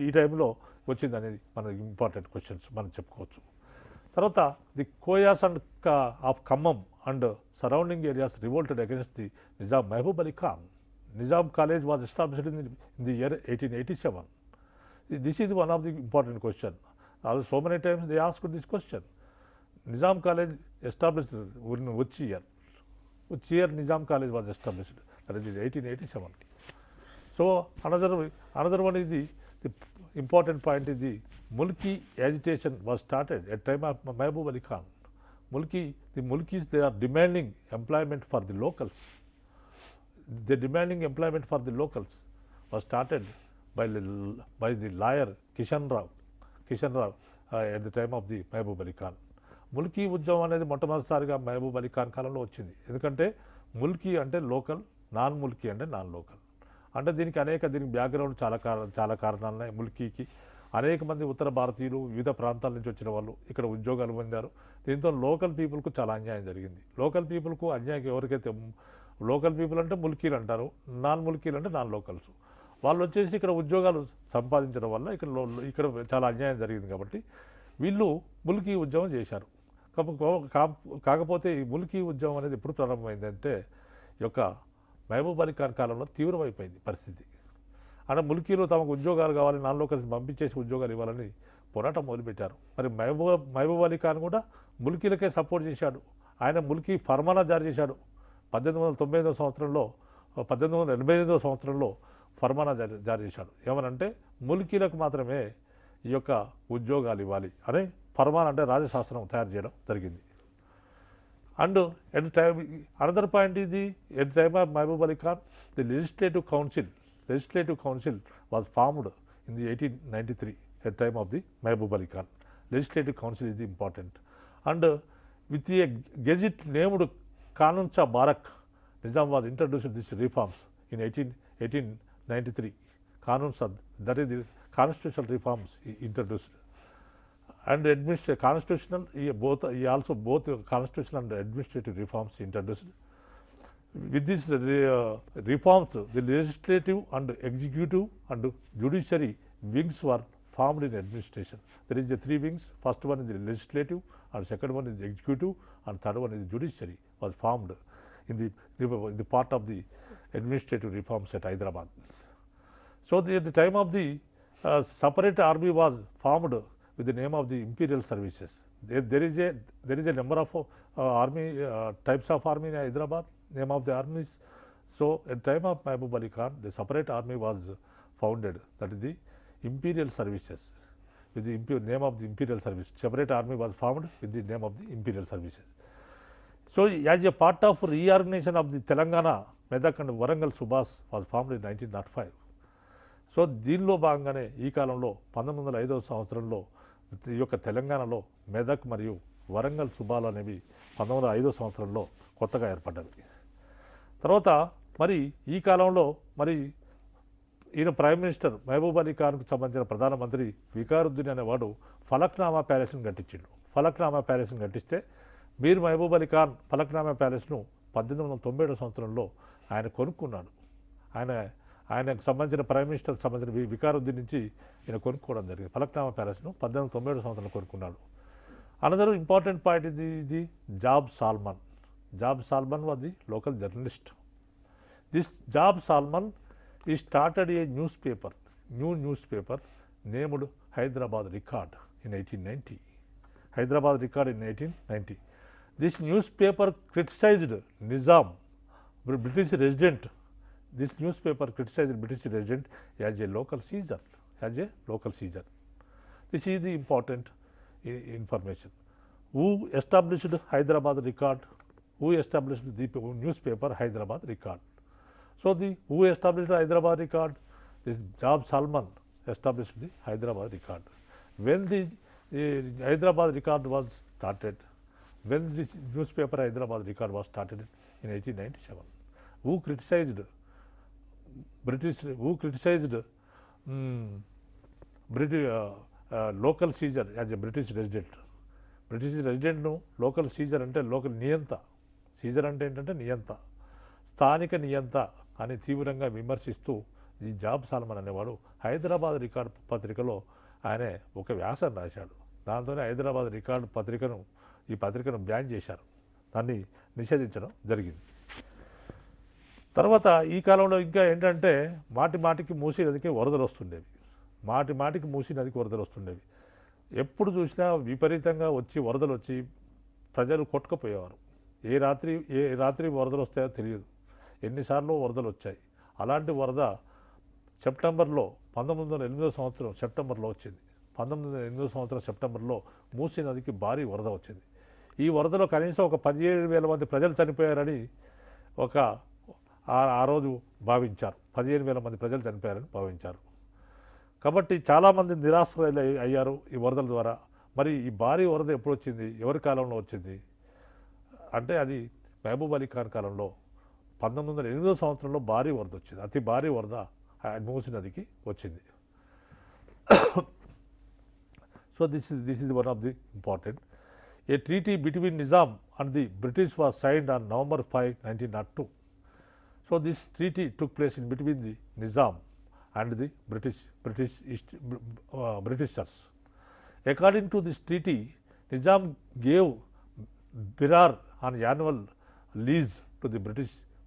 ఈ టైంలో వచ్చింది అనేది మన ఇంపార్టెంట్ క్వశ్చన్స్ మనం చెప్పుకోవచ్చు. తర్వాత the Koyas and of Khammam and surrounding areas revolted against the Nizam Mahbub Ali Khan. Nizam College was established in the year 1887. This is one of the important question. Also, so many times they asked this question. Nizam College established in which year? Which year Nizam College was established? That is 1887. So another one is the important point is the Mulki agitation was started at time of Mehboob Ali Khan. The Mulkis, they are demanding employment for the locals. The demanding employment for the locals was started by the lawyer Kishan Rao at the time of the Mehboob Ali Khan. Mulki ఉద్యమం అనేది మొట్టమొదటిసారిగా మహబూబ్ అలీ ఖాన్ కాలంలో వచ్చింది. ఎందుకంటే ముల్కీ అంటే local, non Mulki అంటే non local. అంటే దీనికి బ్యాక్గ్రౌండ్ చాలా కారణాలు ఉన్నాయి. ముల్కీకి అనేక మంది ఉత్తర భారతీయులు వివిధ ప్రాంతాల నుంచి వచ్చిన వాళ్ళు ఇక్కడ ఉద్యోగాలు పొందారు. దీంతో లోకల్ పీపుల్కు చాలా అన్యాయం జరిగింది. లోకల్ పీపుల్కు అన్యాయం ఎవరికైతే లోకల్ పీపుల్ అంటే ముల్కీలు అంటారు, నాన్ ముల్కీలు అంటే నాన్ లోకల్స్. వాళ్ళు వచ్చేసి ఇక్కడ ఉద్యోగాలు సంపాదించడం వల్ల ఇక్కడ చాలా అన్యాయం జరిగింది. కాబట్టి వీళ్ళు ముల్కీ ఉద్యమం చేశారు. కాకపోతే ఈ ముల్కీ ఉద్యమం అనేది ఎప్పుడు ప్రారంభమైందంటే ఈ యొక్క మహబూబ్ అలీ ఖాన్ కాలంలో తీవ్రమైపోయింది పరిస్థితి. అంటే ముల్కీలు తమకు ఉద్యోగాలు కావాలి, నాన్ లోకల్స్ పంపించేసి ఉద్యోగాలు ఇవ్వాలని పోరాటం మొదలుపెట్టారు. మరి మహబూబ్ అలీ ఖాన్ కూడా ముల్కీలకే సపోర్ట్ చేశాడు. ఆయన ముల్కీ ఫర్మానా జారీ చేశాడు 1898 సంవత్సరంలో ఫర్మానా జారీ చేశాడు. ఏమనంటే ముల్కీలకు మాత్రమే ఈ యొక్క ఉద్యోగాలు ఇవ్వాలి అనే ఫర్మానా అంటే రాజశాస్త్రం తయారు చేయడం జరిగింది. And at time another point ఇది at time of Mahbub Ali Khan the legislative council was formed in the 1893 at time of the Mahbub Ali Khan. Legislative council is important. And with a gazette named Kanun Shah Barak, Nizam was introduced these reforms in 1893. Kanun Shah, that is the constitutional reforms he introduced. And constitutional, he also both constitutional and administrative reforms introduced. With these reforms, the legislative and executive and judiciary wings were formed in administration. There is the three wings. First one is the legislative, and second one is the executive, and third one is the judiciary was formed in the part of the administrative reforms at Hyderabad. So at the time of the separate army was formed with the name of the imperial services. There is a number of army types of army in Hyderabad, name of the armies. So at the time of Mehboob Ali Khan, the separate army was founded, that is the imperial services, with the name of the imperial service. Separate army was formed with the name of the imperial services. So as a part of reorganization of the Telangana, Medak and Warangal Subhas was formed in 1905. So దీనిలో భాగంగానే ఈ కాలంలో 1905వ సంవత్సరంలో ఈ యొక్క తెలంగాణలో మెదక్ మరియు వరంగల్ సుబాలు అనేవి 1905వ సంవత్సరంలో కొత్తగా ఏర్పడ్డవి. తర్వాత మరి ఈ కాలంలో మరి ఈయన ప్రైమ్ మినిస్టర్ మహబూబ్ అలీ ఖాన్కు సంబంధించిన ప్రధానమంత్రి వికారుద్దీన్ అనేవాడు ఫలక్నామా ప్యాలెస్ను కట్టించిండు. ఫలక్నామా ప్యాలెస్ను కట్టిస్తే మీర్ మహబూబ్ అలీ ఖాన్ ఫలక్నామా ప్యాలెస్ను 1897 సంవత్సరంలో ఆయన కొనుక్కున్నాడు. ఆయనకు సంబంధించిన ప్రైమ్ మినిస్టర్కి సంబంధించిన వికారుద్దీన్ నుంచి ఈయన కొనుక్కోవడం జరిగింది. ఫలక్నామా ప్యాలెస్ను 1897 సంవత్సరంలో కొనుక్కున్నాడు. అనదర్ ఇంపార్టెంట్ పాయింట్ ఇది Job Salmon. Job Salmon was the local journalist. This Job Salmon he started a new newspaper named Hyderabad Record in 1890. Hyderabad Record in 1890. This newspaper criticized Nizam, British resident. This newspaper criticized British resident as a local seizure. This is the important information. Who established Hyderabad Record? Who established the newspaper Hyderabad Record? So who established the Hyderabad Record? This Job Salman established the Hyderabad Record. When the Hyderabad Record was started, when this newspaper Hyderabad Record was started in 1897, who criticized local seizure as a British resident? British resident no local seizure ante local niyanta Caesar అంటే ఏంటంటే నియంత, స్థానిక నియంత అని తీవ్రంగా విమర్శిస్తూ ఈ job salmon అనేవాడు హైదరాబాద్ రికార్డ్ పత్రికలో ఆయన ఒక వ్యాసం రాశాడు. దాంతోనే హైదరాబాద్ రికార్డ్ ఈ పత్రికను బ్యాన్ చేశారు, దాన్ని నిషేధించడం జరిగింది. తర్వాత ఈ కాలంలో ఇంకా ఏంటంటే మాటి మాటికి మూసీ నదికి వరదలు వస్తుండేవి, మాటికి మూసీ నదికి వరదలు వస్తుండేవి. ఎప్పుడు చూసినా విపరీతంగా వచ్చి వరదలు వచ్చి ప్రజలు కొట్టుకుపోయేవారు. ఏ రాత్రి వరదలు వస్తాయో తెలియదు, ఎన్నిసార్లు వరదలు వచ్చాయి. అలాంటి వరద సెప్టెంబర్లో 1908 సంవత్సరం సెప్టెంబర్లో వచ్చింది. 1908 సంవత్సరం సెప్టెంబర్లో మూసీ నదికి భారీ వరద వచ్చింది. ఈ వరదలో కనీసం ఒక 17,000 మంది ప్రజలు చనిపోయారని ఆ రోజు భావించారు. 15,000 మంది ప్రజలు చనిపోయారని భావించారు. కాబట్టి చాలామంది నిరాశ్రయులు అయ్యారు ఈ వరదల ద్వారా. మరి ఈ భారీ వరద ఎప్పుడు వచ్చింది, ఎవరి కాలంలో వచ్చింది అంటే అది మహబూబ్ అలీ ఖాన్ కాలంలో 1908 సంవత్సరంలో భారీ వరద వచ్చింది. అతి భారీ వరద మూసీ నదికి వచ్చింది. So this is one of the important. A treaty between Nizam and the British was signed on November 5, 1902. So this treaty took place in between the Nizam and the Britishers. According to this treaty, Nizam gave Berar on annual lease to the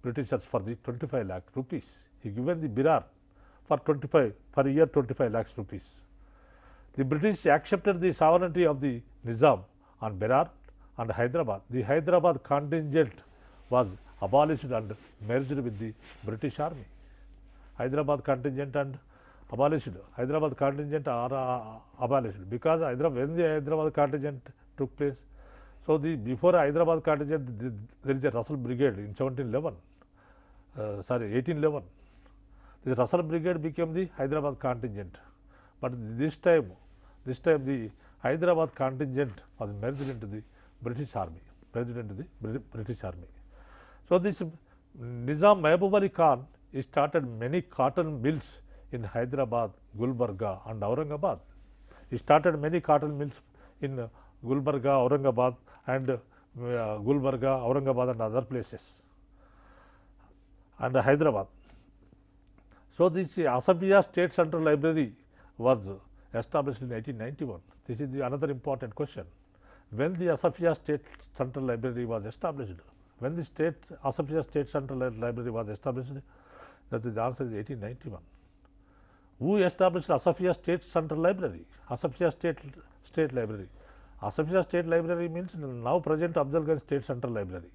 Britishers for the 25 lakh rupees. He given the Berar for 25 lakhs rupees. The British accepted the sovereignty of the Nizam on Berar and Hyderabad. The Hyderabad contingent was abolished and merged with the British Army. Hyderabad contingent and abolished. Hyderabad contingent are abolished because when the Hyderabad contingent took place, so before Hyderabad contingent there is a Russell Brigade in 1811. The Russell Brigade became the Hyderabad contingent, but this time the Hyderabad contingent was merged into the British Army. So this Nizam Mehboob Ali Khan started many cotton mills in Hyderabad, Gulbarga and Aurangabad. He started many cotton mills in Gulbarga, Aurangabad and and other places and Hyderabad. So this Asafia State Central Library was established in 1891. This is another important question. When the Asafia State Central Library was established, when the Asafia State Central Library was established, that is the answer is 1891. Who established Asafia State Central Library? Asafia State Library. Asafia State Library means now present Afzalganj State Central Library.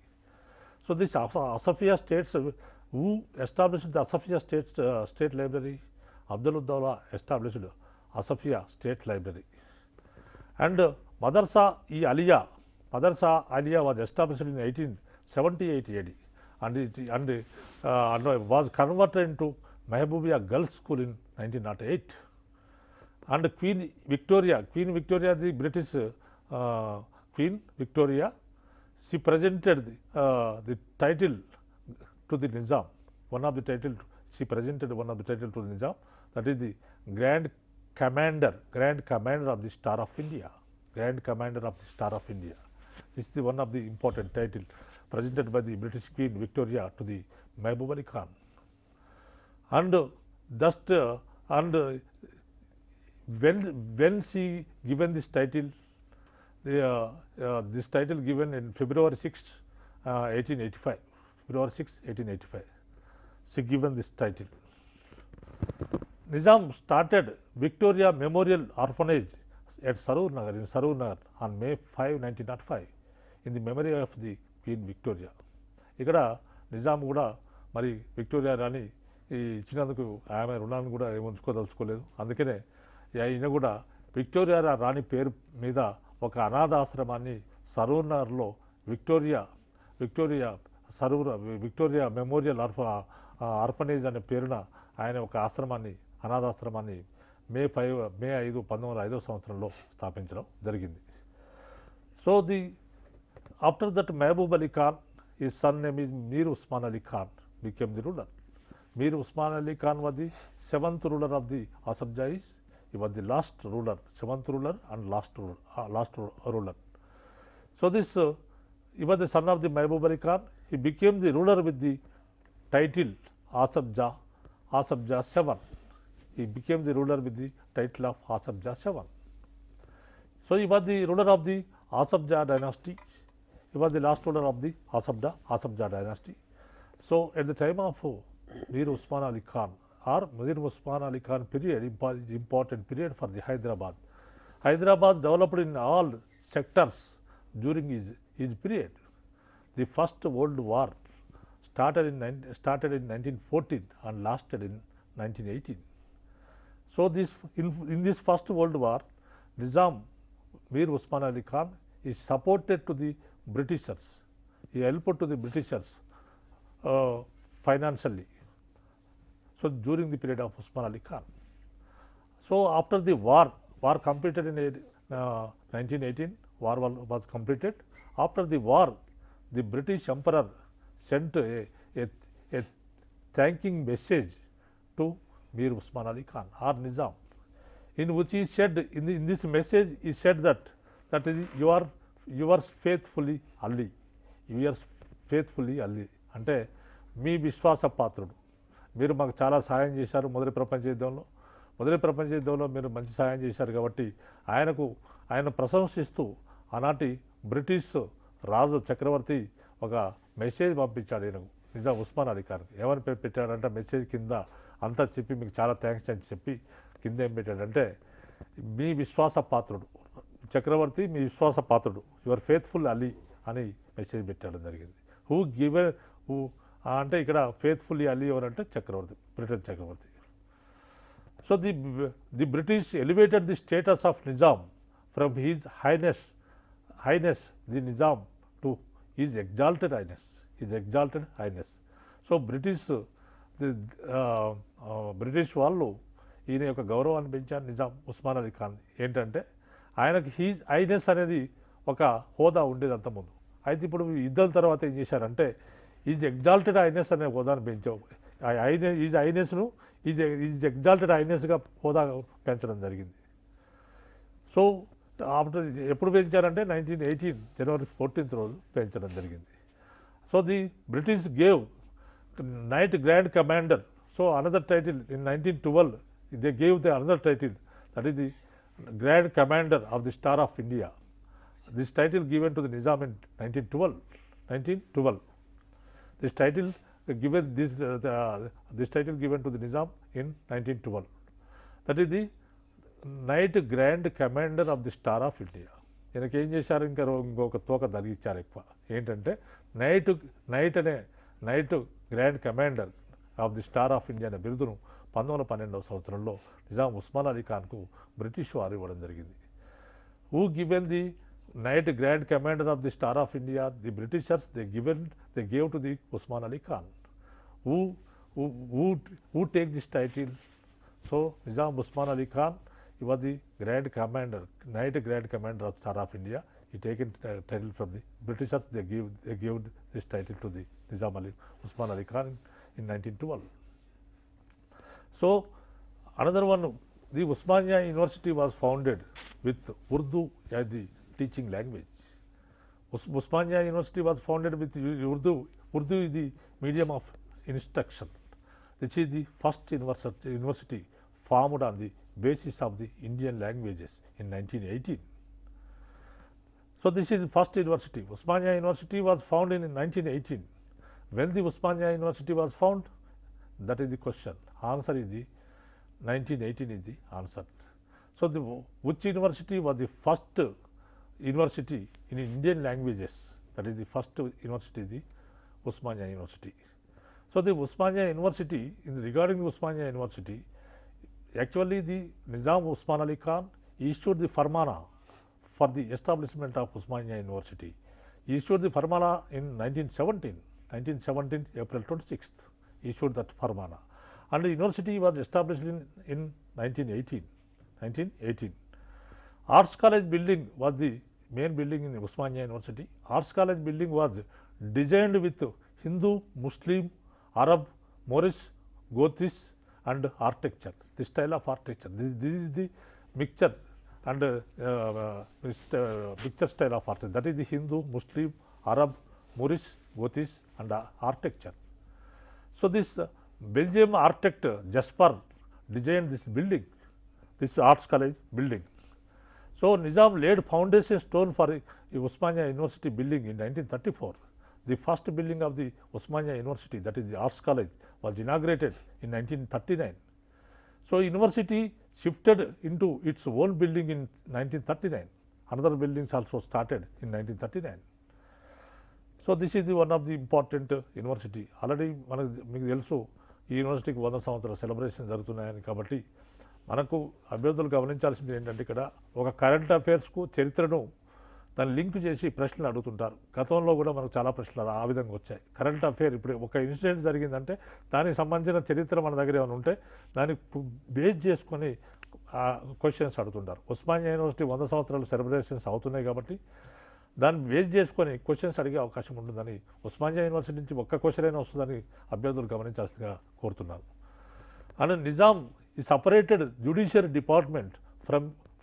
So this Asafia States, who established the Asafia State Library? Abdul-ud-Dawla established Asafia State Library. And Madrasa-e-Aliyah was established in 1878 AD and was converted into Mehboobiya Girls School in 1908. And Queen Victoria, the British Queen Victoria, she presented the title to the Nizam. She presented one of the title to the Nizam, that is the Grand Commander of the Star of India. Grand Commander of the Star of India. This is one of the important title presented by the British Queen Victoria to the Mehboob Ali Khan. And when she given this title, this title given in February 6, 1885. February 6, 1885. She given this title. Nizam started Victoria Memorial Orphanage at Sarur Nagar, in Sarur Nagar on May 5, 1905 in the memory of the Queen Victoria. ఇక్కడ నిజాం కూడా మరి Victoria రాణి ఇచ్చినందుకు ఆమె రుణాన్ని కూడా ఉంచుకోదలుచుకోలేదు. అందుకనే ఈయన కూడా విక్టోరియా రాణి పేరు మీద ఒక అనాథాశ్రమాన్ని సరూర్ నగర్లో విక్టోరియా మెమోరియల్ ఆర్ఫనేజ్ అనే పేరున ఆయన ఒక అనాథాశ్రమాన్ని మే 5, 1905 సంవత్సరంలో స్థాపించడం జరిగింది. So after that Mehboob Ali Khan, his son name is Mir Usman Ali Khan, became the ruler. Mir Usman Ali Khan was the 7th ruler of the Asafjais. He was the last ruler, 7th ruler and last ruler. So this he was the son of the Mahbub Ali Khan. He became the ruler with the title Asaf Jah 7. He became the ruler with the title of Asaf Jah 7. So he was the ruler of the Asaf Jah dynasty. He was the last ruler of the Asaf Jah dynasty. So at the time of Mir Usman Ali Khan or Mir Usman Ali Khan period, important period for the Hyderabad. Hyderabad developed in all sectors during his period. The First World War started in 1914 and lasted in 1918. So in this First World War, Nizam Mir Usman Ali Khan is supported to the Britishers. He helped to the Britishers financially. So during the period of Usman Ali Khan. So after the war completed in 1918, war was completed. After the war, the British Emperor sent a thanking message to Mir Usman Ali Khan or Nizam, in which he said, in this message he said that is you are faithfully Ali. You are faithfully Ali. అంటే మీ విశ్వాస పాత్రుడు, మీరు మాకు చాలా సహాయం చేశారు మొదటి ప్రపంచ యుద్ధంలో మీరు మంచి సహాయం చేశారు కాబట్టి ఆయన ప్రశంసిస్తూ ఆనాటి బ్రిటిష్ రాజు చక్రవర్తి ఒక మెసేజ్ పంపించాడు ఈయనకు, నిజాం ఉస్మాన్ అలీ ఖాన్కి. ఏమని పెట్టాడంటే మెసేజ్ కింద అంతా చెప్పి మీకు చాలా థ్యాంక్స్ అని చెప్పి కింద ఏం పెట్టాడంటే, మీ విశ్వాస పాత్రుడు చక్రవర్తి, మీ విశ్వాస పాత్రుడు, యువర్ ఫేత్ఫుల్ అలీ అని మెసేజ్ పెట్టడం జరిగింది. హూ అంటే ఇక్కడ ఫేత్ఫుల్లీ అలీ ఎవరంటే చక్రవర్తి, బ్రిటన్ చక్రవర్తి. So the British elevated the status of Nizam from his highness the Nizam to his exalted highness. So British వాళ్ళు ఈయన యొక్క గౌరవాన్ని పెంచారు నిజాం ఉస్మాన్ అలీ ఖాన్. ఏంటంటే ఆయనకి హీజ్ హైనెస్ అనేది ఒక హోదా ఉండేది అంతకుముందు. అయితే ఇప్పుడు యుద్ధం తర్వాత ఏం చేశారంటే ఈజ్ ఎగ్జాల్టెడ్ హైనెస్ అనే హోదాను పెంచావు. ఈజ్ హైనెస్ను ఈజ్ ఎగ్జాల్టెడ్ హైనెస్గా హోదా పెంచడం జరిగింది. సో ఆఫ్టర్ ఎప్పుడు పెంచారంటే 1918 జనవరి 14th రోజు పెంచడం జరిగింది. So the British gave night Grand commander. So another title in 1912 they gave the another title, that is the Grand Commander of the Star of India. This title given to the Nizam in 1912. This title given to the Nizam in 1912. That is the Night Grand Commander of the Star of India. ఈయనకి ఏం చేశారు, ఇంకొక తోక తగిలిచ్చారు ఎక్కువ. ఏంటంటే Knight Grand Commander of the Star of India అనే బిరుదును 1912వ సంవత్సరంలో నిజాం ఉస్మాన్ అలీ ఖాన్కు బ్రిటిష్ వారు ఇవ్వడం జరిగింది. Who given the Knight Grand Commander of the Star of India, the Britishers they gave to the Osman Ali Khan. Who take this title? So Nizam Osman Ali Khan, he was the grand commander, night grand commander of Star of India. He taken title from the Britishers. They gave this title to the Nizam Usman Ali Khan in 1912. So another one, the Osmania University was founded with Urdu as the teaching language. Osmania University was founded with Urdu. Urdu is the medium of instruction. This is the first university formed on the basis of the Indian languages in 1918. So this is the first university. Osmania University was founded in 1918. When the Osmania University was found, that is the question. Answer is the 1918 is the answer. So which university was the first university in Indian languages? That is the first university is the Osmania University. So the Osmania University, regarding the Osmania University, actually the Nizam Usman Ali Khan issued the Farmana for the establishment of Osmania University. He issued the Farmana in 1917, April 26th, issued that Farmana. And the university was established in 1918. Arts College building was the main building in the Osmania University. Arts College building was designed with Hindu, Muslim, Arab, Moorish, Gothis and architecture, the style of architecture. This is the mixture and mixture style of architecture. That is the Hindu, Muslim, Arab, Moorish, Gothic and architecture. So this Belgium architect Jasper designed this building, this Arts College building. So Nizam laid foundation stone for Osmania University building in 1934. The first building of the Osmania University, that is the Arts College, was inaugurated in 1939. So university shifted into its own building in 1939. Another buildings also started in 1939. So this is the one of the important university. Already మీకు తెలుసు ఈ యూనివర్సిటీకి 100 సంవత్సరాల celebration జరుగుతున్నాయని. కాబట్టి మనకు అభ్యర్థులు గమనించాల్సింది ఏంటంటే ఇక్కడ ఒక కరెంట్ అఫైర్స్కు చరిత్రను దాన్ని లింక్ చేసి ప్రశ్నలు అడుగుతుంటారు. గతంలో కూడా మనకు చాలా ప్రశ్నలు ఆ విధంగా వచ్చాయి. కరెంట్ అఫైర్ ఇప్పుడు ఒక ఇన్సిడెంట్ జరిగిందంటే దానికి సంబంధించిన చరిత్ర మన దగ్గర ఏమైనా ఉంటే దాన్ని బేస్ చేసుకొని క్వశ్చన్స్ అడుగుతుంటారు. ఉస్మానియా యూనివర్సిటీ 100 సంవత్సరాల సెలబ్రేషన్స్ అవుతున్నాయి కాబట్టి దాన్ని బేస్ చేసుకొని క్వశ్చన్స్ అడిగే అవకాశం ఉంటుందని, ఉస్మానియా యూనివర్సిటీ నుంచి ఒక్క క్వశ్చన్ అయినా వస్తుందని అభ్యర్థులు గమనించాల్సిందిగా కోరుతున్నాను. అండ్ నిజాం ఈ separated judiciary department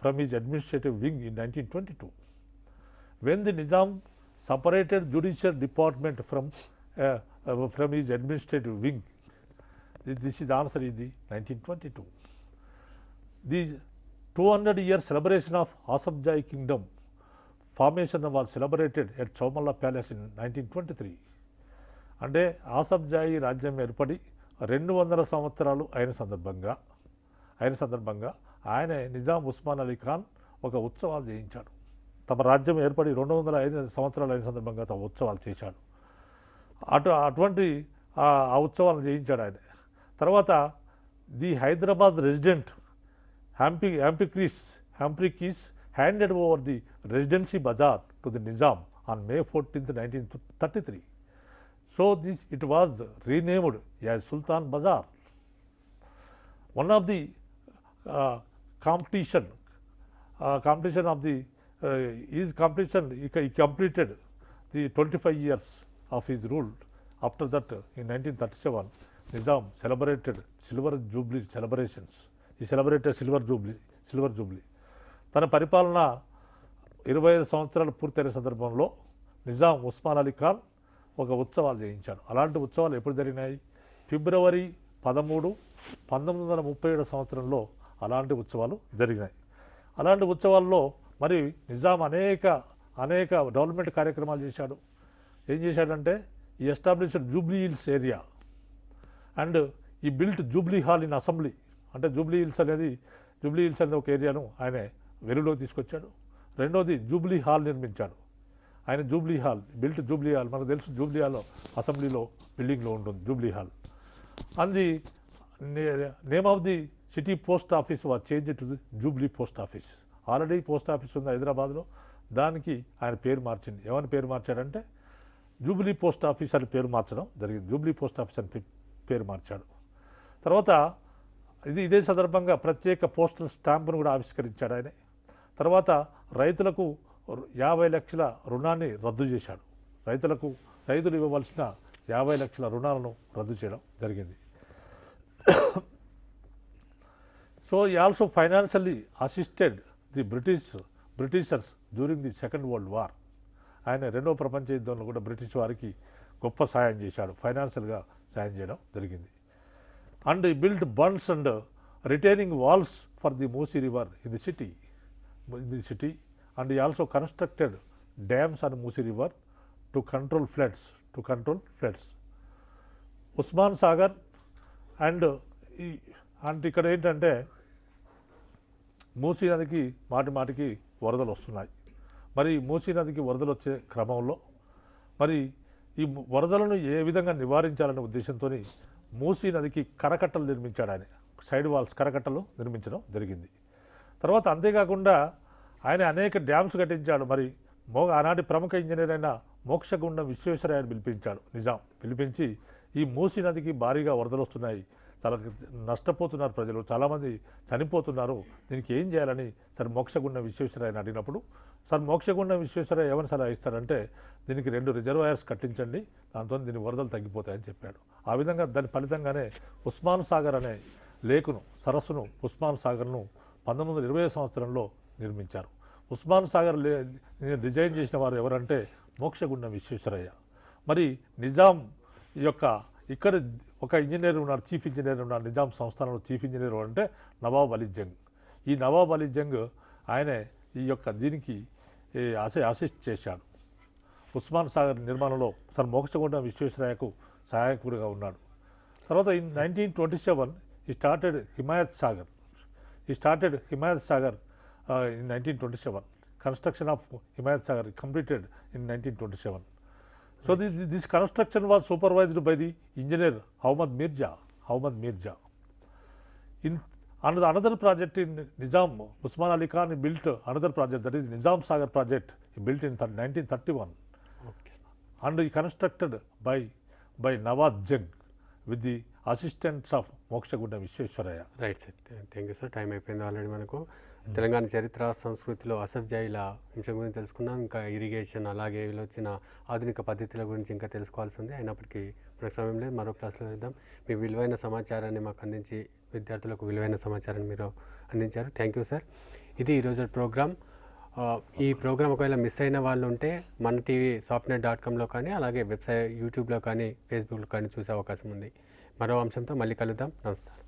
from his administrative wing in 1922. When the Nizam separated judicial department from his administrative wing, this is the answer is the 1922. The 200-year celebration of Asafjai kingdom formation was celebrated at Chowmalla Palace in 1923. అంటే ఆసఫ్జాయి రాజ్యం ఏర్పడి 200 సంవత్సరాలు అయిన సందర్భంగా ఆయన నిజాం ఉస్మాన్ అలీ ఖాన్ ఒక ఉత్సవాలు చేయించాడు. తమ రాజ్యం ఏర్పడి 205 సంవత్సరాలు అయిన సందర్భంగా తమ ఉత్సవాలు చేశాడు. అటువంటి ఆ ఉత్సవాలను చేయించాడు ఆయన. తర్వాత the Hyderabad resident Humphreys handed over the residency bazaar to the Nizam on May 14, 1933. So it was renamed as Sultan Bazaar. One of the completion of the he completed the 25 years of his rule. After that, in 1937, Nizam celebrated Silver Jubilee celebrations. He celebrated Silver Jubilee. తన పరిపాలన 25 సంవత్సరాలు పూర్తయిన సందర్భంలో నిజాం ఉస్మాన్ అలీ ఖాన్ ఒక ఉత్సవాలు చేయించాడు. అలాంటి ఉత్సవాలు ఎప్పుడు జరిగినాయి? February 13, 1937 సంవత్సరంలో అలాంటి ఉత్సవాలు జరిగినాయి. అలాంటి ఉత్సవాల్లో మరి నిజాం అనేక డెవలప్మెంట్ కార్యక్రమాలు చేశాడు. ఏం చేశాడంటే he established Jubilee Hills area and he built Jubilee Hall in assembly. అంటే జూబ్లీ హిల్స్ అనేది ఒక ఏరియాను ఆయన వెలుగులోకి తీసుకొచ్చాడు. రెండోది జూబ్లీ హాల్ నిర్మించాడు. ఆయన జూబ్లీ హాల్ మనకు తెలుసు, జూబ్లీ హాల్ అసెంబ్లీలో బిల్డింగ్లో ఉంటుంది Jubilee hall. And the name of the city post office was change to the Jubilee post office. Already post office ఉంది హైదరాబాద్లో, దానికి ఆయన పేరు మార్చింది. ఏమని పేరు మార్చాడంటే జూబ్లీ పోస్ట్ ఆఫీస్ అని పేరు మార్చడం జరిగింది. జూబ్లీ పోస్ట్ ఆఫీస్ అని పేరు మార్చాడు. తర్వాత ఇదే సందర్భంగా ప్రత్యేక పోస్టల్ స్టాంపును కూడా ఆవిష్కరించాడు ఆయన. తర్వాత రైతులకు 50 లక్షల రుణాన్ని రద్దు చేశాడు. రైతులు ఇవ్వవలసిన 50 లక్షల రుణాలను రద్దు చేయడం జరిగింది. So he also financially assisted the Britishers during the Second World War. ఆయన రెండవ ప్రపంచ యుద్ధంలో కూడా బ్రిటిష్ వారికి గొప్ప సాయం చేశాడు, ఫైనాన్షియల్గా సాయం చేయడం జరిగింది. And he built bunds and retaining walls for the Musi River in the city. And he also constructed dams on Musi River to control floods. Osman Sagar and ఇక్కడ ఏంటంటే మూసీ నదికి మాటికి వరదలు వస్తున్నాయి. మరి మూసీ నదికి వరదలు వచ్చే క్రమంలో మరి ఈ వరదలను ఏ విధంగా నివారించాలనే ఉద్దేశంతో మూసీ నదికి కరకట్టలు నిర్మించాడు ఆయన. సైడ్ వాల్స్ కరకట్టలు నిర్మించడం జరిగింది. తర్వాత అంతేకాకుండా ఆయన అనేక డ్యామ్స్ కట్టించాడు. మరి ఆనాటి ప్రముఖ ఇంజనీర్ అయిన మోక్షగుండం విశ్వేశ్వరయ్యను నిజాం పిలిపించి ఈ మూసీ నదికి భారీగా వరదలు వస్తున్నాయి, చాలా నష్టపోతున్నారు ప్రజలు, చాలామంది చనిపోతున్నారు, దీనికి ఏం చేయాలని సార్ మోక్షగుండం విశ్వేశ్వరయ్యని అడిగినప్పుడు సార్ మోక్షగుండం విశ్వేశ్వరయ్య ఏమని సలహా ఇస్తాడంటే దీనికి 2 రిజర్వాయర్స్ కట్టించండి, దాంతో దీని వరదలు తగ్గిపోతాయని చెప్పాడు. ఆ విధంగా దాని ఫలితంగానే ఉస్మాన్ సాగర్ అనే సరస్సును ఉస్మాన్ సాగర్ను 1920 సంవత్సరంలో నిర్మించారు. ఉస్మాన్ సాగర్ డిజైన్ చేసిన వారు ఎవరంటే మోక్షగుండం విశ్వేశ్వరయ్య. మరి నిజాం యొక్క ఇక్కడ ఒక ఇంజనీర్ ఉన్నాడు, చీఫ్ ఇంజనీర్ ఉన్నాడు నిజాం సంస్థానంలో. చీఫ్ ఇంజనీర్ అంటే నవాబ్ అలీ జంగ్. ఈ నవాబ్ అలీ జంగ్ ఆయనే ఈ యొక్క దీనికి అసిస్ట్ చేశాడు. ఉస్మాన్ సాగర్ నిర్మాణంలో సార్ మోక్షగుండం విశ్వేశ్వరయ్యకు సహాయకుడిగా ఉన్నాడు. తర్వాత ఇన్ 1927 ఈ started Himayat Sagar. In 1927. Construction of Himayat Sagar completed in 1927. So this construction was supervised by the engineer Ahmad Mirza. In another project in Nizam, Usman Ali Khan built another project, that is Nizam Sagar project. He built in 1931. Okay. And he constructed by Nawaz Jung with the assistance of Mokshagunda Vishweswaraya. Right sir, thank you sir. Time అయిపోయింది already మనకు. తెలంగాణ చరిత్ర సంస్కృతిలో అసఫ్ జాహీల అంశం గురించి తెలుసుకున్నాం. ఇంకా irrigation అలాగే వీళ్ళు వచ్చిన ఆధునిక పద్ధతుల గురించి ఇంకా తెలుసుకోవాల్సి ఉంది. అయినప్పటికీ మనకు సమయం లేదు, మరో క్లాస్లో వెళ్దాం. మీ విలువైన సమాచారాన్ని మాకు అందించి విద్యార్థులకు విలువైన సమాచారాన్ని మీరు అందించారు. Thank you sir. ఇది ఈరోజు ప్రోగ్రామ్. ఈ ప్రోగ్రామ్ ఒకవేళ మిస్ అయిన వాళ్ళు ఉంటే మన టీవీ softnet.com కానీ అలాగే వెబ్సైట్ యూట్యూబ్లో కానీ ఫేస్బుక్లో కానీ చూసే అవకాశం ఉంది. మరో అంశంతో మళ్ళీ కలుద్దాం. నమస్కారం.